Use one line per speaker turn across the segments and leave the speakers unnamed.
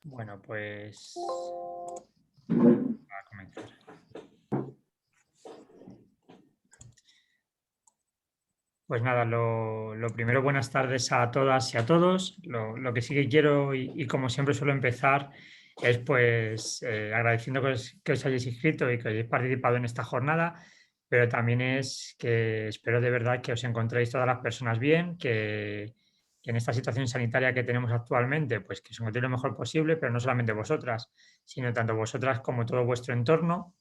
Bueno, pues a comenzar. Pues nada, lo primero, buenas tardes a todas y a todos. Lo que sí que quiero y como siempre suelo empezar es pues agradeciendo que os hayáis inscrito y que hayáis participado en esta jornada, pero también es que espero de verdad que os encontréis todas las personas bien, que en esta situación sanitaria que tenemos actualmente, pues que os encontréis lo mejor posible, pero no solamente vosotras, sino tanto vosotras como todo vuestro entorno.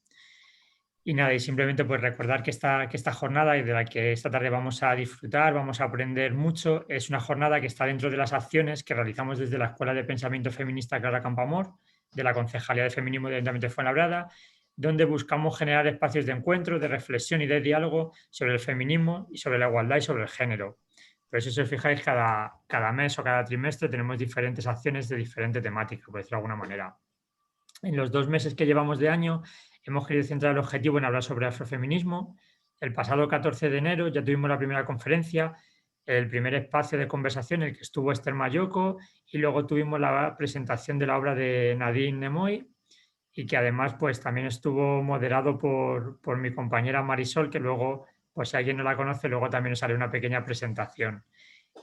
Y nada, y simplemente pues recordar que esta jornada y de la que esta tarde vamos a disfrutar, vamos a aprender mucho, es una jornada que está dentro de las acciones que realizamos desde la Escuela de Pensamiento Feminista Clara Campoamor, de la Concejalía de Feminismo del Ayuntamiento de Fuenlabrada, donde buscamos generar espacios de encuentro, de reflexión y de diálogo sobre el feminismo y sobre la igualdad y sobre el género. Por eso, si os fijáis, cada mes o cada trimestre tenemos diferentes acciones de diferente temática, por decirlo de alguna manera. En los 2 meses que llevamos de año hemos querido centrar el objetivo en hablar sobre afrofeminismo. El pasado 14 de enero ya tuvimos la primera conferencia, el primer espacio de conversación en el que estuvo Esther Mayoko, y luego tuvimos la presentación de la obra de Nadine Nemoy, y que además pues también estuvo moderado por mi compañera Marisol, que luego, pues si alguien no la conoce, luego también nos sale una pequeña presentación.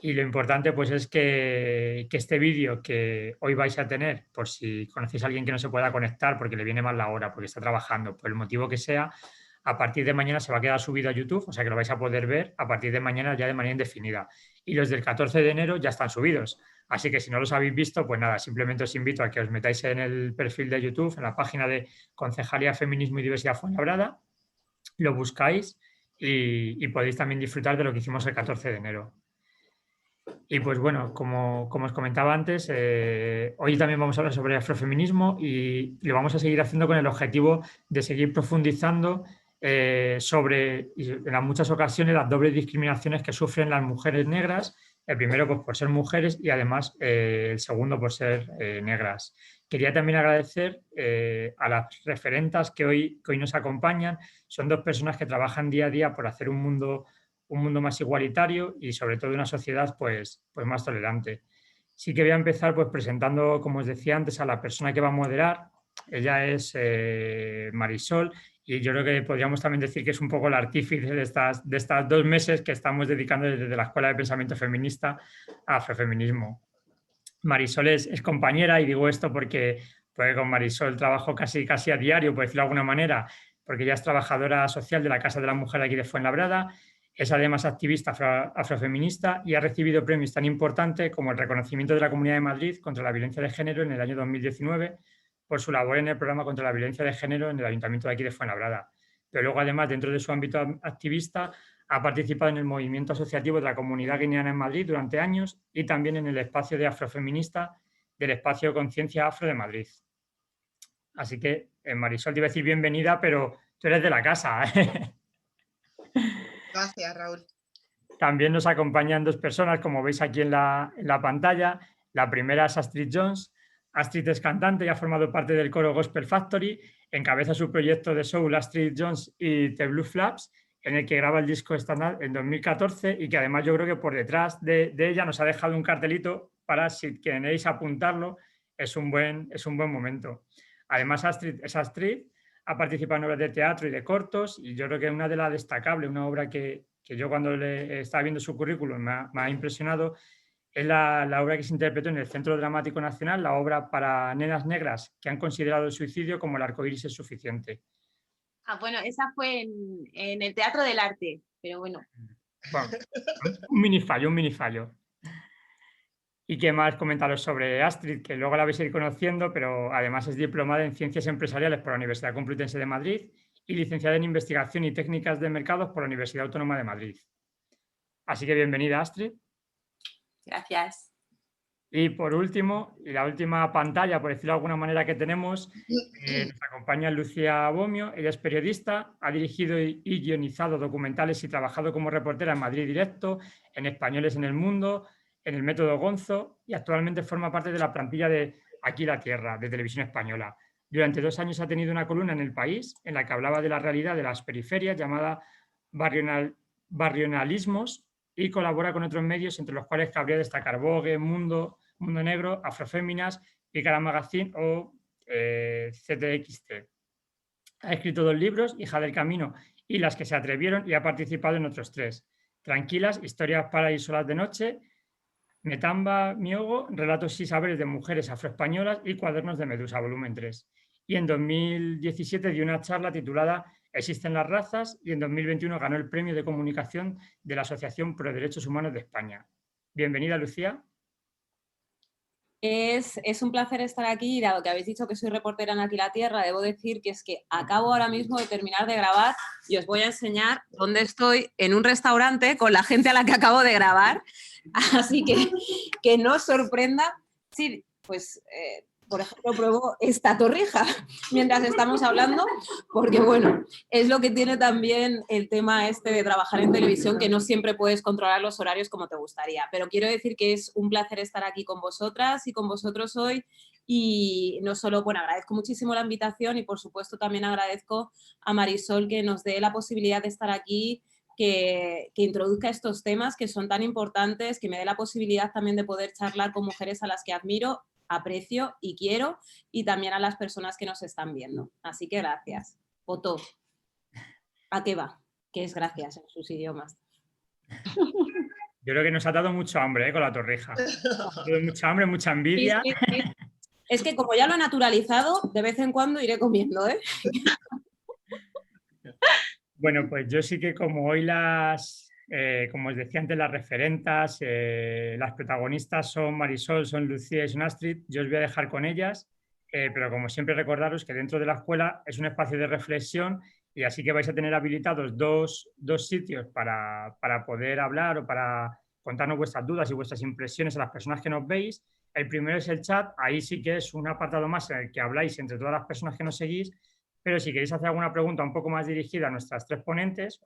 Y lo importante pues es que este vídeo que hoy vais a tener, por si conocéis a alguien que no se pueda conectar porque le viene mal la hora, porque está trabajando, por el motivo que sea, a partir de mañana se va a quedar subido a YouTube, o sea que lo vais a poder ver a partir de mañana ya de manera indefinida. Y los del 14 de enero ya están subidos. Así que si no los habéis visto, pues nada, simplemente os invito a que os metáis en el perfil de YouTube, en la página de Concejalía Feminismo y Diversidad Fuenlabrada, lo buscáis y podéis también disfrutar de lo que hicimos el 14 de enero. Y pues bueno, como os comentaba antes, hoy también vamos a hablar sobre afrofeminismo y lo vamos a seguir haciendo con el objetivo de seguir profundizando sobre, y en muchas ocasiones, las dobles discriminaciones que sufren las mujeres negras. El primero, pues por ser mujeres y además el segundo por ser negras. Quería también agradecer a las referentas que hoy nos acompañan. Son dos personas que trabajan día a día por hacer un mundo más igualitario y sobre todo una sociedad pues más tolerante. Sí que voy a empezar pues presentando, como os decía antes, a la persona que va a moderar. Ella es Marisol, y yo creo que podríamos también decir que es un poco el artífice de estas 2 meses que estamos dedicando desde la Escuela de Pensamiento Feminista a afrofeminismo. Marisol es compañera, y digo esto porque con Marisol trabajo casi a diario, por decirlo de alguna manera, porque ella es trabajadora social de la Casa de la Mujer aquí de Fuenlabrada, es además activista afrofeminista y ha recibido premios tan importantes como el reconocimiento de la Comunidad de Madrid contra la violencia de género en el año 2019 por su labor en el programa contra la violencia de género en el Ayuntamiento de aquí de Fuenlabrada. Pero luego, además, dentro de su ámbito activista, ha participado en el movimiento asociativo de la comunidad guineana en Madrid durante años y también en el espacio de afrofeminista del espacio de Conciencia Afro de Madrid. Así que, Marisol, te iba a decir bienvenida, pero tú eres de la casa.
Gracias, Raúl.
También nos acompañan dos personas, como veis aquí en la pantalla. La primera es Astrid Jones. Astrid es cantante y ha formado parte del coro Gospel Factory. Encabeza su proyecto de soul Astrid Jones y The Blue Flaps, en el que graba el disco estándar en 2014, y que además yo creo que por detrás de ella nos ha dejado un cartelito para, si queréis apuntarlo, es un buen momento. Además, Astrid es Astrid, ha participado en obras de teatro y de cortos, y yo creo que una de las destacables, una obra que yo cuando le estaba viendo su currículum me ha impresionado, es la obra que se interpretó en el Centro Dramático Nacional, la obra para nenas negras que han considerado el suicidio como el arcoíris es suficiente.
Bueno, esa fue en el Teatro del Arte, pero bueno.
Bueno, un mini fallo. ¿Y qué más comentaros sobre Astrid? Que luego la vais a ir conociendo, pero además es diplomada en Ciencias Empresariales por la Universidad Complutense de Madrid y licenciada en Investigación y Técnicas de Mercados por la Universidad Autónoma de Madrid. Así que bienvenida, Astrid.
Gracias.
Y por último, y la última pantalla, por decirlo de alguna manera, que tenemos, nos acompaña Lucía Bomio. Ella es periodista, ha dirigido y guionizado documentales y trabajado como reportera en Madrid Directo, en Españoles en el Mundo, en el Método Gonzo, y actualmente forma parte de la plantilla de Aquí la Tierra, de Televisión Española. Durante 2 años ha tenido una columna en El País en la que hablaba de la realidad de las periferias, llamada Barrionalismos, y colabora con otros medios, entre los cuales cabría destacar Vogue, Mundo Negro, Afroféminas, Icara Magazine o CTXT. Ha escrito 2 libros, Hija del Camino y Las que se atrevieron, y ha participado en otros 3. Tranquilas, Historias para ir solas de noche, Metamba Miogo, Relatos y saberes de mujeres afroespañolas y Cuadernos de Medusa, volumen 3. Y en 2017 dio una charla titulada ¿Existen las razas? Y en 2021 ganó el premio de comunicación de la Asociación Pro Derechos Humanos de España. Bienvenida, Lucía.
Es un placer estar aquí, y dado que habéis dicho que soy reportera en Aquí la Tierra, debo decir que es que acabo ahora mismo de terminar de grabar y os voy a enseñar dónde estoy, en un restaurante con la gente a la que acabo de grabar, así que no os sorprenda. Sí, pues, por ejemplo, pruebo esta torrija mientras estamos hablando, porque bueno, es lo que tiene también el tema este de trabajar en televisión, que no siempre puedes controlar los horarios como te gustaría. Pero quiero decir que es un placer estar aquí con vosotras y con vosotros hoy. Y no solo, bueno, agradezco muchísimo la invitación y por supuesto también agradezco a Marisol que nos dé la posibilidad de estar aquí, que introduzca estos temas que son tan importantes, que me dé la posibilidad también de poder charlar con mujeres a las que admiro, aprecio y quiero, y también a las personas que nos están viendo. Así que gracias. Otto, ¿a qué va? ¿Qué es gracias en sus idiomas?
Yo creo que nos ha dado mucho hambre con la torrija. Mucha hambre, mucha envidia.
Sí, sí, sí. Es que como ya lo he naturalizado, de vez en cuando iré comiendo, ¿eh?
Bueno, pues yo sí que como hoy como os decía antes, las referentas, las protagonistas son Marisol, son Lucía y son Astrid, yo os voy a dejar con ellas, pero como siempre recordaros que dentro de la escuela es un espacio de reflexión y así que vais a tener habilitados dos sitios para poder hablar o para contarnos vuestras dudas y vuestras impresiones a las personas que nos veis. El primero es el chat, ahí sí que es un apartado más en el que habláis entre todas las personas que nos seguís, pero si queréis hacer alguna pregunta un poco más dirigida a nuestras 3 ponentes,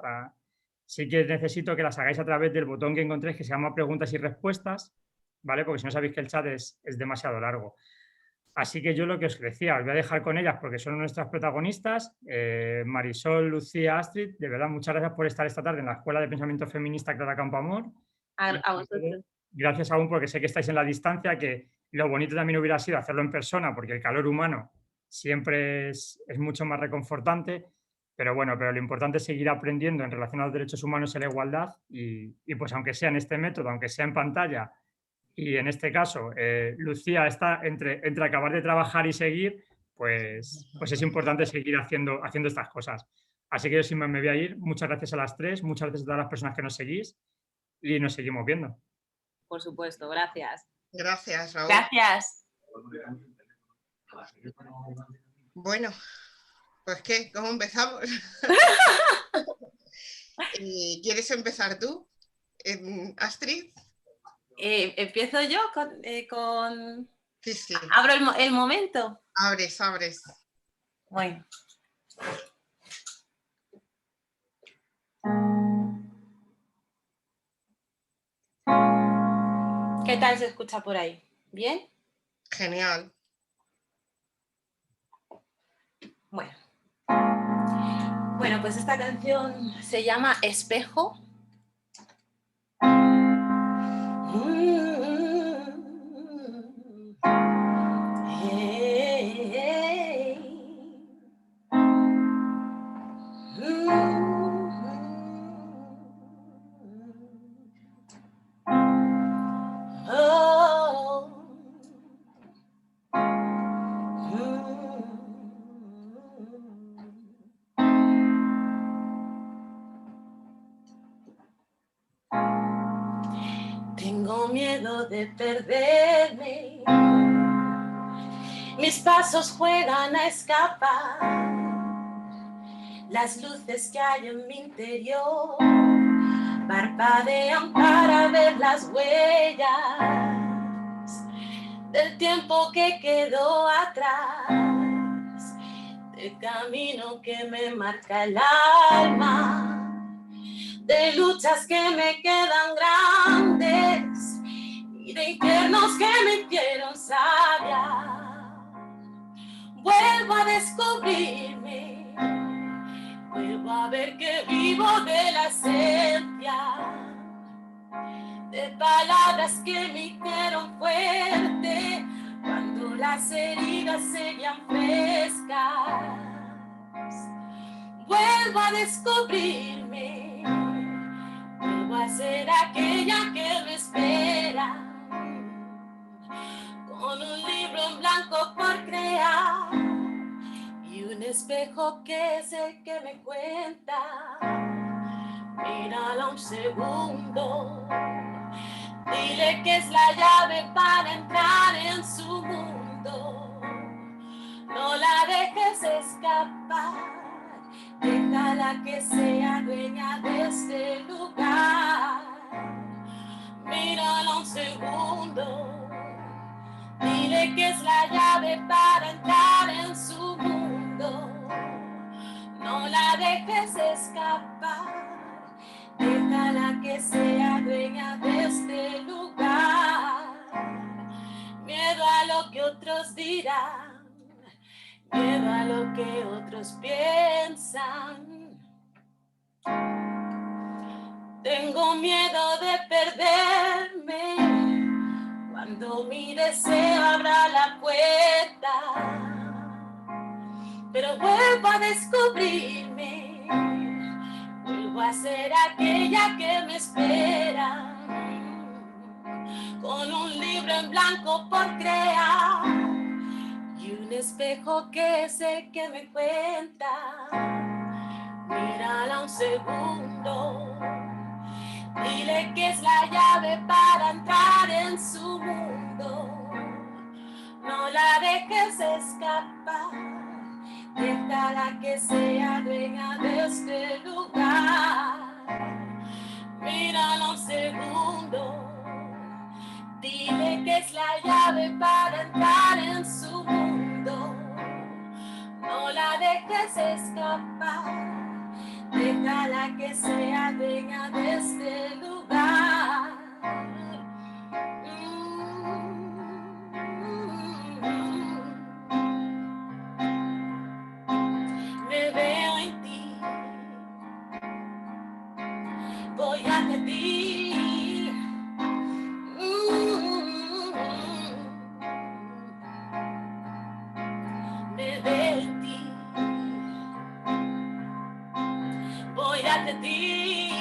sí que necesito que las hagáis a través del botón que encontréis que se llama preguntas y respuestas, ¿vale? Porque si no sabéis que el chat es demasiado largo. Así que yo lo que os decía, os voy a dejar con ellas porque son nuestras protagonistas, Marisol, Lucía, Astrid. De verdad, muchas gracias por estar esta tarde en la Escuela de Pensamiento Feminista Clara Campoamor.
A vosotros.
Gracias aún porque sé que estáis en la distancia, que lo bonito también hubiera sido hacerlo en persona porque el calor humano siempre es mucho más reconfortante, pero bueno, pero lo importante es seguir aprendiendo en relación a los derechos humanos y la igualdad y pues aunque sea en este método, aunque sea en pantalla y en este caso Lucía está entre acabar de trabajar y seguir, pues es importante seguir haciendo estas cosas. Así que yo sí me voy a ir. Muchas gracias a las 3, muchas gracias a todas las personas que nos seguís y nos seguimos viendo.
Por supuesto, gracias.
Gracias, Raúl.
Gracias.
Bueno, pues ¿qué? ¿Cómo empezamos? ¿Quieres empezar tú, Astrid?
Empiezo yo con...
Sí, sí.
¿Abro el momento?
Abres.
Bueno. ¿Qué tal se escucha por ahí? ¿Bien?
Genial.
Bueno, pues esta canción se llama Espejo. Tengo miedo de perderme, mis pasos juegan a escapar, las luces que hay en mi interior parpadean para ver las huellas del tiempo que quedó atrás, del camino que me marca el alma, de luchas que me quedan grandes y de infiernos que me hicieron sabia. Vuelvo a descubrirme, vuelvo a ver que vivo de la esencia, de palabras que me hicieron fuerte cuando la
las heridas seguían frescas. Vuelvo a descubrirme, vuelvo a ser aquella que me espera, con un libro en blanco por crear y un espejo que es el que me cuenta. Mírala un segundo, dile que es la llave para entrar en su mundo. No la dejes escapar, déjala que sea dueña de este lugar. Mírala un segundo, dile que es la llave para entrar en su mundo. No la dejes escapar, déjala que sea dueña de este lugar. Miedo a lo que otros dirán, miedo a lo que otros piensan. Tengo miedo de perderme cuando mi deseo abra la puerta. Pero vuelvo a descubrirme, vuelvo a ser aquella que me espera, con un libro en blanco por crear y un espejo que es el que me cuenta. Mírala un segundo, dile que es la llave para entrar en su mundo. No la dejes escapar, déjala que sea dueña de este lugar. Mírala un segundo, dile que es la llave para entrar en su mundo. No la dejes escapar, déjala que sea dueña de este lugar. Me veo en ti, voy hacia ti. Me veo en ti, voy hacia ti.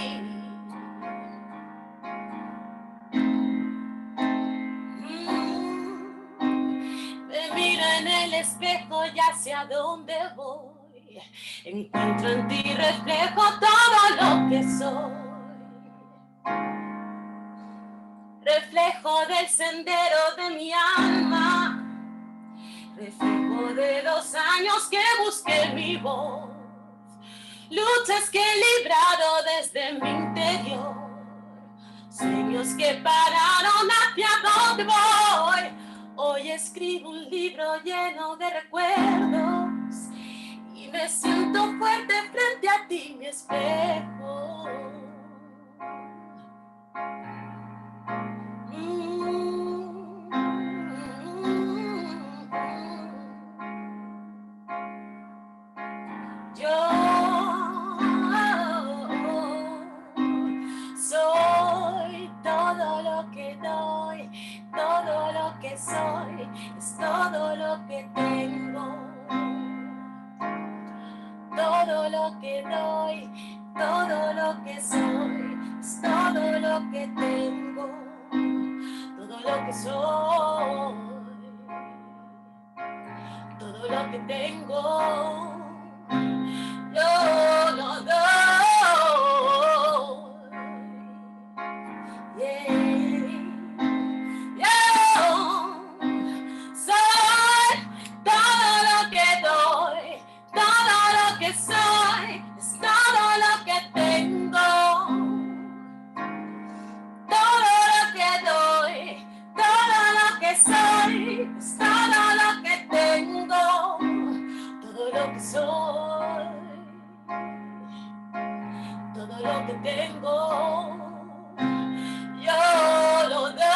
Me miro en el espejo y hacia dónde voy. Encuentro en ti reflejo todo lo que soy. Reflejo del sendero de mi alma. Reflejo de los años que busqué mi voz. Luchas que he librado desde mi interior. Sueños que pararon hacia dónde voy. Hoy escribo un libro lleno de recuerdos y me siento fuerte frente a ti, mi espejo. Yo soy todo lo que doy, todo lo que soy, es todo lo que tengo. Todo lo que doy, todo lo que soy, es todo lo que tengo. Todo lo que soy, todo lo que tengo. Yo lo doy. Yo soy todo lo que doy, todo lo que soy, es todo lo que tengo. Todo lo que doy, todo lo que soy, es todo lo que tengo. Todo lo que soy, todo lo que tengo, yo lo doy.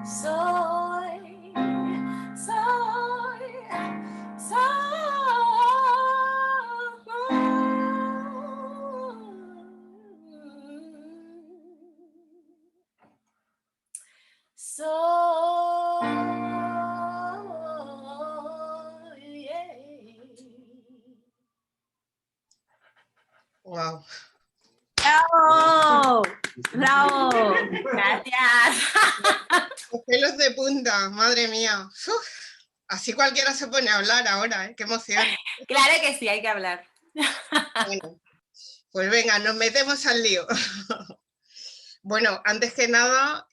Soy, soy, soy.
Wow.
¡Bravo! ¡Bravo!
Gracias.
Los pelos de punta, madre mía. Uf, así cualquiera se pone a hablar ahora, ¿eh? Qué emoción.
Claro que sí, hay que hablar.
Bueno, pues venga, nos metemos al lío. Bueno, antes que nada,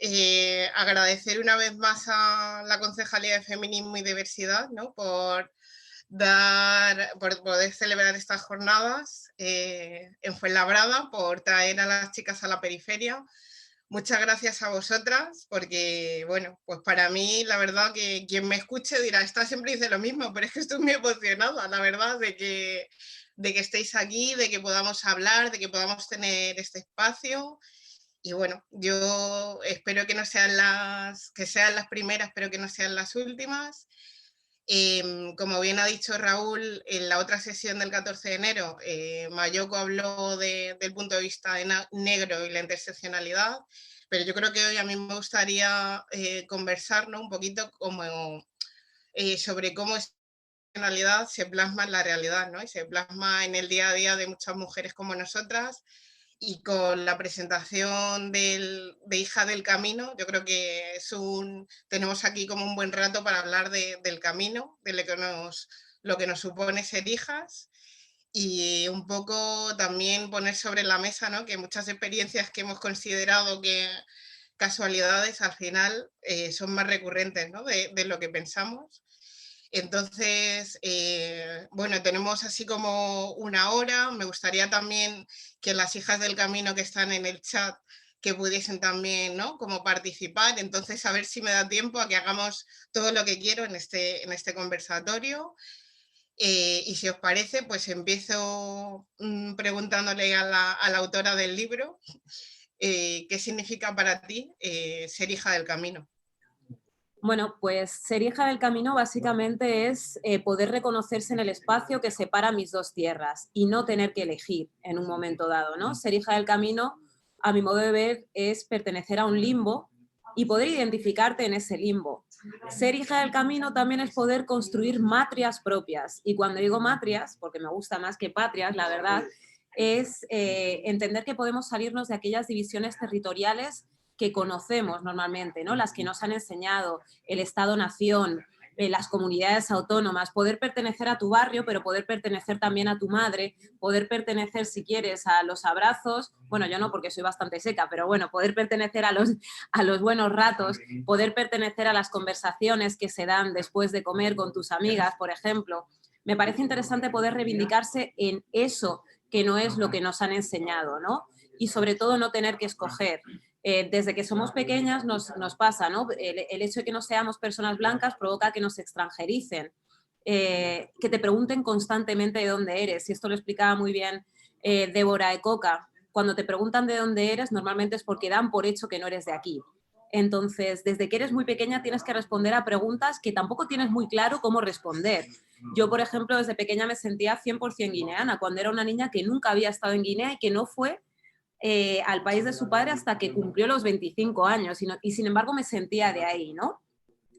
agradecer una vez más a la Concejalía de Feminismo y Diversidad, ¿no? por poder celebrar estas jornadas en Fuenlabrada, por traer a las chicas a la periferia. Muchas gracias a vosotras, porque, bueno, pues para mí, la verdad que quien me escuche dirá, esta siempre dice lo mismo, pero es que estoy muy emocionada, la verdad, de que estéis aquí, de que podamos hablar, de que podamos tener este espacio. Y bueno, yo espero que no sean que sean las primeras, pero que no sean las últimas. Como bien ha dicho Raúl, en la otra sesión del 14 de enero, Mayoko habló del punto de vista negro y la interseccionalidad, pero yo creo que hoy a mí me gustaría conversar, ¿no? Un poquito sobre cómo esa interseccionalidad se plasma en la realidad, ¿no? Y se plasma en el día a día de muchas mujeres como nosotras. Y con la presentación de Hija del Camino, yo creo que tenemos aquí como un buen rato para hablar del camino, de lo que nos supone ser hijas, y un poco también poner sobre la mesa, ¿no? Que muchas experiencias que hemos considerado que casualidades al final son más recurrentes, ¿no? de lo que pensamos. Entonces, bueno, tenemos así como una hora. Me gustaría también que las hijas del camino que están en el chat que pudiesen también, ¿no? Como participar. Entonces, a ver si me da tiempo a que hagamos todo lo que quiero en este conversatorio. Y si os parece, pues empiezo preguntándole a la autora del libro qué significa para ti ser hija del camino.
Bueno, pues ser hija del camino básicamente es poder reconocerse en el espacio que separa mis dos tierras y no tener que elegir en un momento dado, ¿no? Ser hija del camino, a mi modo de ver, es pertenecer a un limbo y poder identificarte en ese limbo. Ser hija del camino también es poder construir matrias propias. Y cuando digo matrias, porque me gusta más que patrias, la verdad, es entender que podemos salirnos de aquellas divisiones territoriales que conocemos normalmente, ¿no? Las que nos han enseñado, el Estado-nación, las comunidades autónomas, poder pertenecer a tu barrio, pero poder pertenecer también a tu madre, poder pertenecer, si quieres, a los abrazos, bueno, yo no porque soy bastante seca, pero bueno, poder pertenecer a los buenos ratos, poder pertenecer a las conversaciones que se dan después de comer con tus amigas, por ejemplo. Me parece interesante poder reivindicarse en eso que no es lo que nos han enseñado, ¿no? Y sobre todo no tener que escoger. Desde que somos pequeñas nos pasa, ¿no? El hecho de que no seamos personas blancas provoca que nos extranjericen, que te pregunten constantemente de dónde eres. Y esto lo explicaba muy bien Débora Ecoca. Cuando te preguntan de dónde eres, normalmente es porque dan por hecho que no eres de aquí. Entonces, desde que eres muy pequeña tienes que responder a preguntas que tampoco tienes muy claro cómo responder. Yo, por ejemplo, desde pequeña me sentía 100% guineana, cuando era una niña que nunca había estado en Guinea y que no fue al país de su padre hasta que cumplió los 25 años y sin embargo me sentía de ahí, ¿no?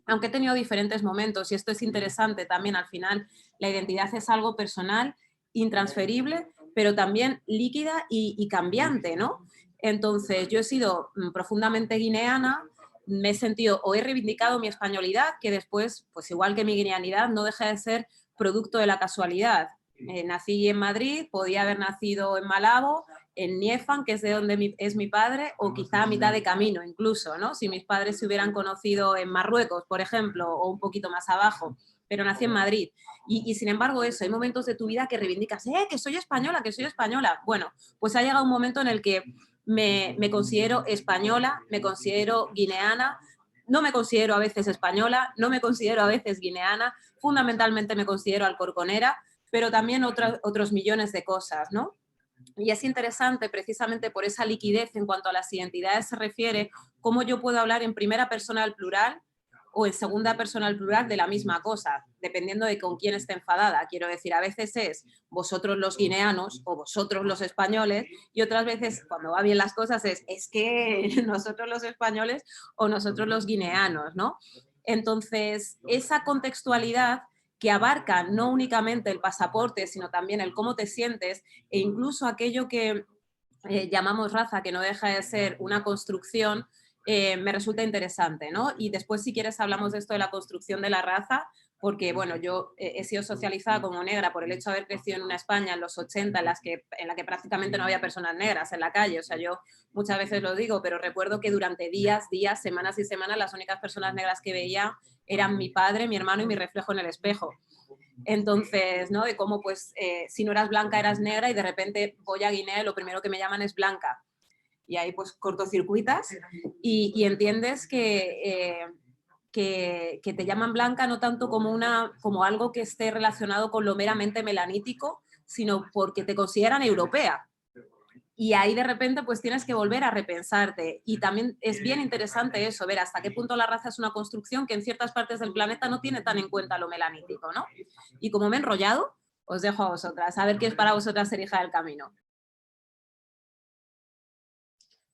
Aunque he tenido diferentes momentos y esto es interesante también, al final la identidad es algo personal, intransferible, pero también líquida y cambiante, ¿no? Entonces yo he sido profundamente guineana, me he sentido o he reivindicado mi españolidad, que después, pues igual que mi guineanidad, no deja de ser producto de la casualidad. Nací en Madrid, podía haber nacido en Malabo, en Niefan, que es de donde es mi padre, o quizá a mitad de camino incluso, ¿no? Si mis padres se hubieran conocido en Marruecos, por ejemplo, o un poquito más abajo, pero nací en Madrid. Y sin embargo eso, hay momentos de tu vida que reivindicas, que soy española, que soy española. Bueno, pues ha llegado un momento en el que me considero española, me considero guineana, no me considero a veces española, no me considero a veces guineana, fundamentalmente me considero alcorconera, pero también otros millones de cosas, ¿no? Y es interesante precisamente por esa liquidez en cuanto a las identidades se refiere, cómo yo puedo hablar en primera persona al plural o en segunda persona al plural de la misma cosa, dependiendo de con quién esté enfadada. Quiero decir, a veces es vosotros los guineanos o vosotros los españoles, y otras veces, cuando va bien las cosas, es que nosotros los españoles o nosotros los guineanos, ¿no? Entonces, esa contextualidad que abarca no únicamente el pasaporte, sino también el cómo te sientes e incluso aquello que llamamos raza, que no deja de ser una construcción, me resulta interesante, ¿no? Y después, si quieres, hablamos de esto de la construcción de la raza, porque, bueno, yo he sido socializada como negra por el hecho de haber crecido en una España en los 80 en la que prácticamente no había personas negras en la calle. O sea, yo muchas veces lo digo, pero recuerdo que durante días, semanas y semanas, las únicas personas negras que veía eran mi padre, mi hermano y mi reflejo en el espejo. Entonces, ¿no? De cómo, pues, si no eras blanca, eras negra y de repente voy a Guinea y lo primero que me llaman es blanca. Y ahí, pues, cortocircuitas y entiendes que te llaman blanca no tanto como algo que esté relacionado con lo meramente melanítico, sino porque te consideran europea. Y ahí de repente pues tienes que volver a repensarte. Y también es bien interesante eso, ver hasta qué punto la raza es una construcción que en ciertas partes del planeta no tiene tan en cuenta lo melanítico, ¿no? Y como me he enrollado, os dejo a vosotras, a ver qué es para vosotras ser hija del camino.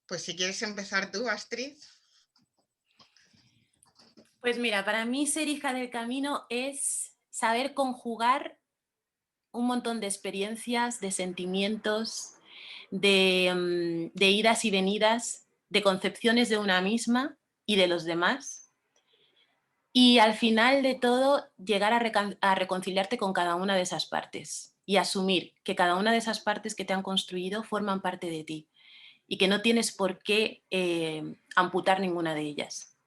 Pues si quieres empezar tú, Astrid.
Pues mira, para mí ser hija del camino es saber conjugar un montón de experiencias, de sentimientos, de idas y venidas, de concepciones de una misma y de los demás. Y al final de todo, llegar a reconciliarte con cada una de esas partes y asumir que cada una de esas partes que te han construido forman parte de ti y que no tienes por qué amputar ninguna de ellas.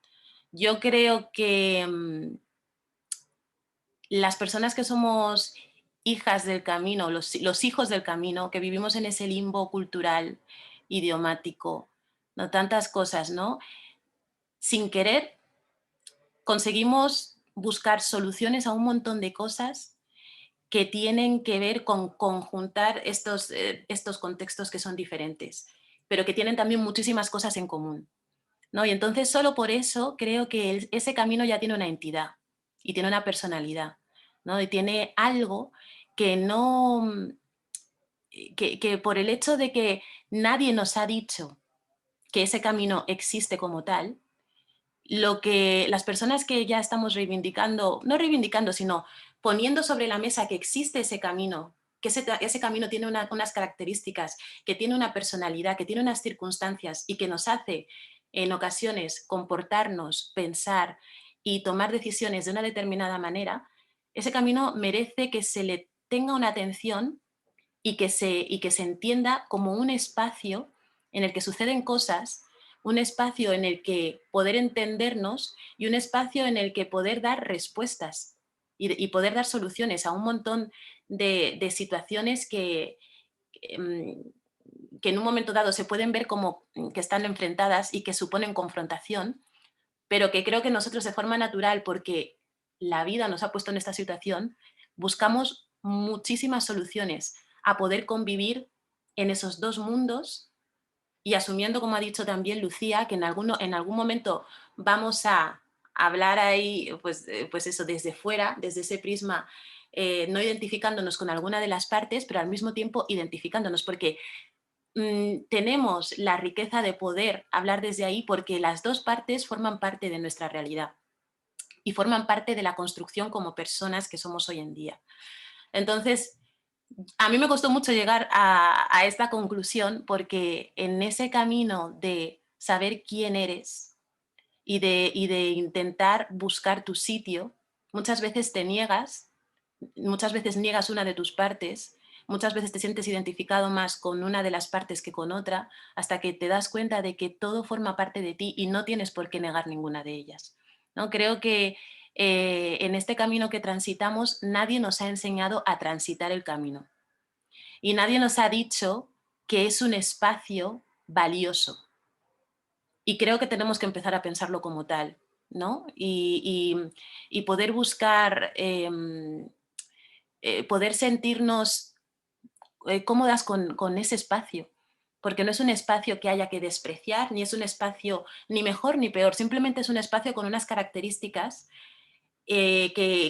Yo creo que las personas que somos hijas del camino, los hijos del camino, que vivimos en ese limbo cultural, idiomático, no tantas cosas, ¿no? Sin querer, conseguimos buscar soluciones a un montón de cosas que tienen que ver con conjuntar estos contextos que son diferentes, pero que tienen también muchísimas cosas en común, ¿no? Y entonces solo por eso creo que ese camino ya tiene una entidad y tiene una personalidad, ¿no? Y tiene algo que no, que por el hecho de que nadie nos ha dicho que ese camino existe como tal, lo que las personas que ya estamos reivindicando, no reivindicando, sino poniendo sobre la mesa que existe ese camino, que ese camino tiene unas características, que tiene una personalidad, que tiene unas circunstancias y que nos hace en ocasiones comportarnos, pensar y tomar decisiones de una determinada manera, ese camino merece que se le tenga una atención y que se entienda como un espacio en el que suceden cosas, un espacio en el que poder entendernos y un espacio en el que poder dar respuestas y poder dar soluciones a un montón de situaciones que en un momento dado se pueden ver como que están enfrentadas y que suponen confrontación, pero que creo que nosotros de forma natural, porque la vida nos ha puesto en esta situación, buscamos muchísimas soluciones a poder convivir en esos dos mundos y asumiendo, como ha dicho también Lucía, que en algún momento vamos a hablar ahí, pues eso, desde fuera, desde ese prisma, no identificándonos con alguna de las partes, pero al mismo tiempo identificándonos, porque tenemos la riqueza de poder hablar desde ahí porque las dos partes forman parte de nuestra realidad y forman parte de la construcción como personas que somos hoy en día. Entonces, a mí me costó mucho llegar a esta conclusión porque en ese camino de saber quién eres y de intentar buscar tu sitio, muchas veces te niegas, muchas veces niegas una de tus partes, muchas veces te sientes identificado más con una de las partes que con otra, hasta que te das cuenta de que todo forma parte de ti y no tienes por qué negar ninguna de ellas, ¿no? Creo que en este camino que transitamos nadie nos ha enseñado a transitar el camino y nadie nos ha dicho que es un espacio valioso. Y creo que tenemos que empezar a pensarlo como tal, ¿no? Y poder buscar, poder sentirnos cómodas con ese espacio, porque no es un espacio que haya que despreciar, ni es un espacio ni mejor ni peor, simplemente es un espacio con unas características que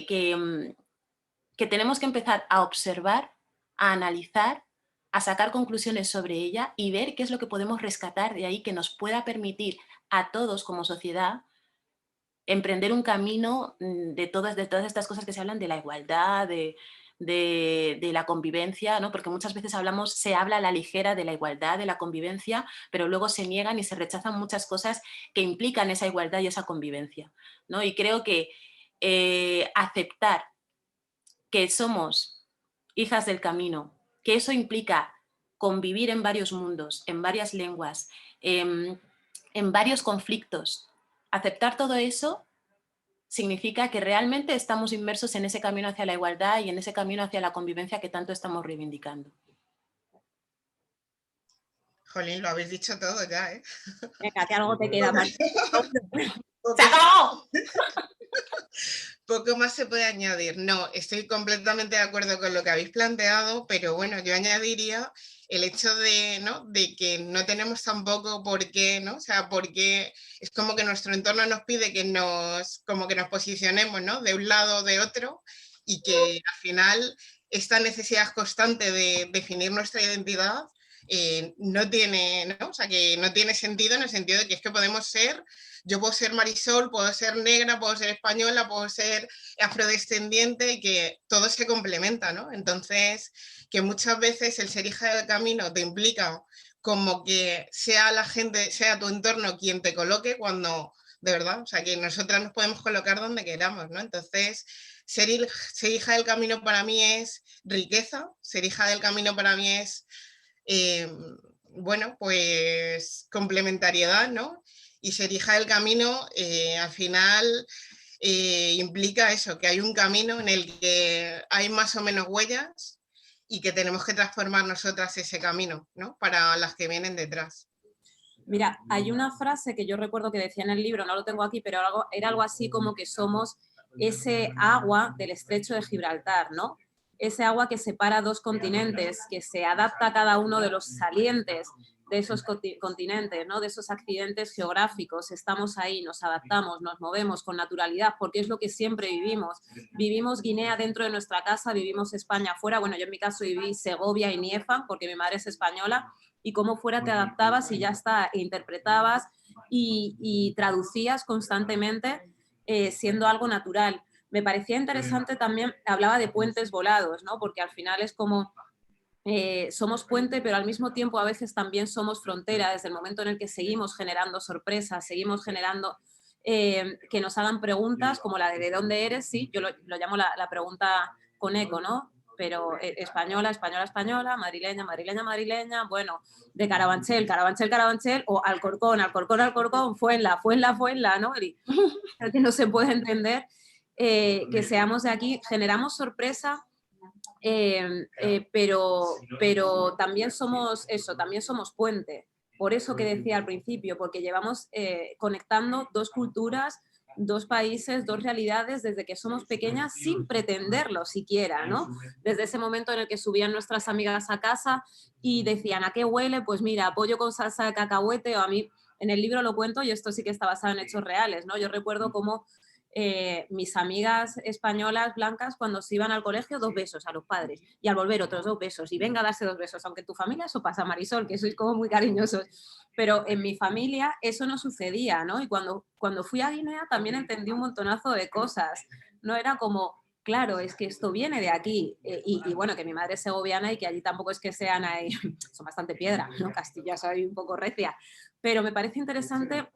tenemos que empezar a observar, a analizar, a sacar conclusiones sobre ella y ver qué es lo que podemos rescatar de ahí que nos pueda permitir a todos como sociedad emprender un camino de todas estas cosas que se hablan de la igualdad, de la convivencia, ¿no? Porque muchas veces se habla a la ligera de la igualdad, de la convivencia, pero luego se niegan y se rechazan muchas cosas que implican esa igualdad y esa convivencia, ¿no? Y creo que aceptar que somos hijas del camino, que eso implica convivir en varios mundos, en varias lenguas, en varios conflictos, aceptar todo eso significa que realmente estamos inmersos en ese camino hacia la igualdad y en ese camino hacia la convivencia que tanto estamos reivindicando.
Jolín, lo habéis dicho todo ya, ¿eh?
Venga, que algo te queda más.
¡Se acabó!
Poco más se puede añadir. No, estoy completamente de acuerdo con lo que habéis planteado, pero bueno, yo añadiría el hecho de, ¿no?, de que no tenemos tampoco por qué, ¿no? O sea, porque es como que nuestro entorno nos pide que como que nos posicionemos, ¿no?, de un lado o de otro, y que al final esta necesidad constante de definir nuestra identidad no tiene, ¿no? O sea, que no tiene sentido en el sentido de que es que podemos ser, yo puedo ser Marisol, puedo ser negra, puedo ser española, puedo ser afrodescendiente, y que todo se complementa, ¿no? Entonces, que muchas veces el ser hija del camino te implica como que sea la gente, sea tu entorno quien te coloque, cuando de verdad, o sea, que nosotras nos podemos colocar donde queramos, ¿no? Entonces, ser hija del camino para mí es riqueza, ser hija del camino para mí es, bueno, pues complementariedad, ¿no? Y ser hija del camino al final implica eso, que hay un camino en el que hay más o menos huellas y que tenemos que transformar nosotras ese camino, ¿no?, para las que vienen detrás.
Mira, hay una frase que yo recuerdo que decía en el libro, no lo tengo aquí, pero era algo así como que somos ese agua del estrecho de Gibraltar, ¿no? Ese agua que separa dos continentes, que se adapta a cada uno de los salientes de esos continentes, ¿no? De esos accidentes geográficos. Estamos ahí, nos adaptamos, nos movemos con naturalidad, porque es lo que siempre vivimos. Vivimos Guinea dentro de nuestra casa, vivimos España afuera. Bueno, yo en mi caso viví Segovia y Niefa, porque mi madre es española, y como fuera te adaptabas y ya está, e interpretabas y traducías constantemente siendo algo natural. Me parecía interesante también, hablaba de puentes volados, ¿no? Porque al final es como somos puente, pero al mismo tiempo a veces también somos frontera, desde el momento en el que seguimos generando sorpresas, seguimos generando que nos hagan preguntas como la de dónde eres, sí, yo lo llamo la pregunta con eco, ¿no? Pero española, española, española, madrileña, madrileña, madrileña, bueno, de Carabanchel, Carabanchel, Carabanchel, o Alcorcón, Alcorcón, Alcorcón, Fuenla, Fuenla, Fuenla, ¿no? Creo que no se puede entender que seamos de aquí, generamos sorpresa, pero también somos eso, también somos puente. Por eso que decía al principio, porque llevamos conectando dos culturas, dos países, dos realidades desde que somos pequeñas sin pretenderlo siquiera, ¿no? Desde ese momento en el que subían nuestras amigas a casa y decían, ¿a qué huele? Pues mira, pollo con salsa de cacahuete, o a mí, en el libro lo cuento y esto sí que está basado en hechos reales, ¿no? Yo recuerdo cómo mis amigas españolas blancas cuando se iban al colegio 2 besos a los padres y al volver otros 2 besos y venga a darse 2 besos, aunque en tu familia eso pasa, Marisol, que sois como muy cariñosos, pero en mi familia eso no sucedía, ¿no? Y cuando fui a Guinea también entendí un montonazo de cosas, no era como, claro, es que esto viene de aquí, y bueno, que mi madre es segoviana y que allí tampoco es que sean ahí, son bastante piedra, ¿no? Castilla soy un poco recia, pero me parece interesante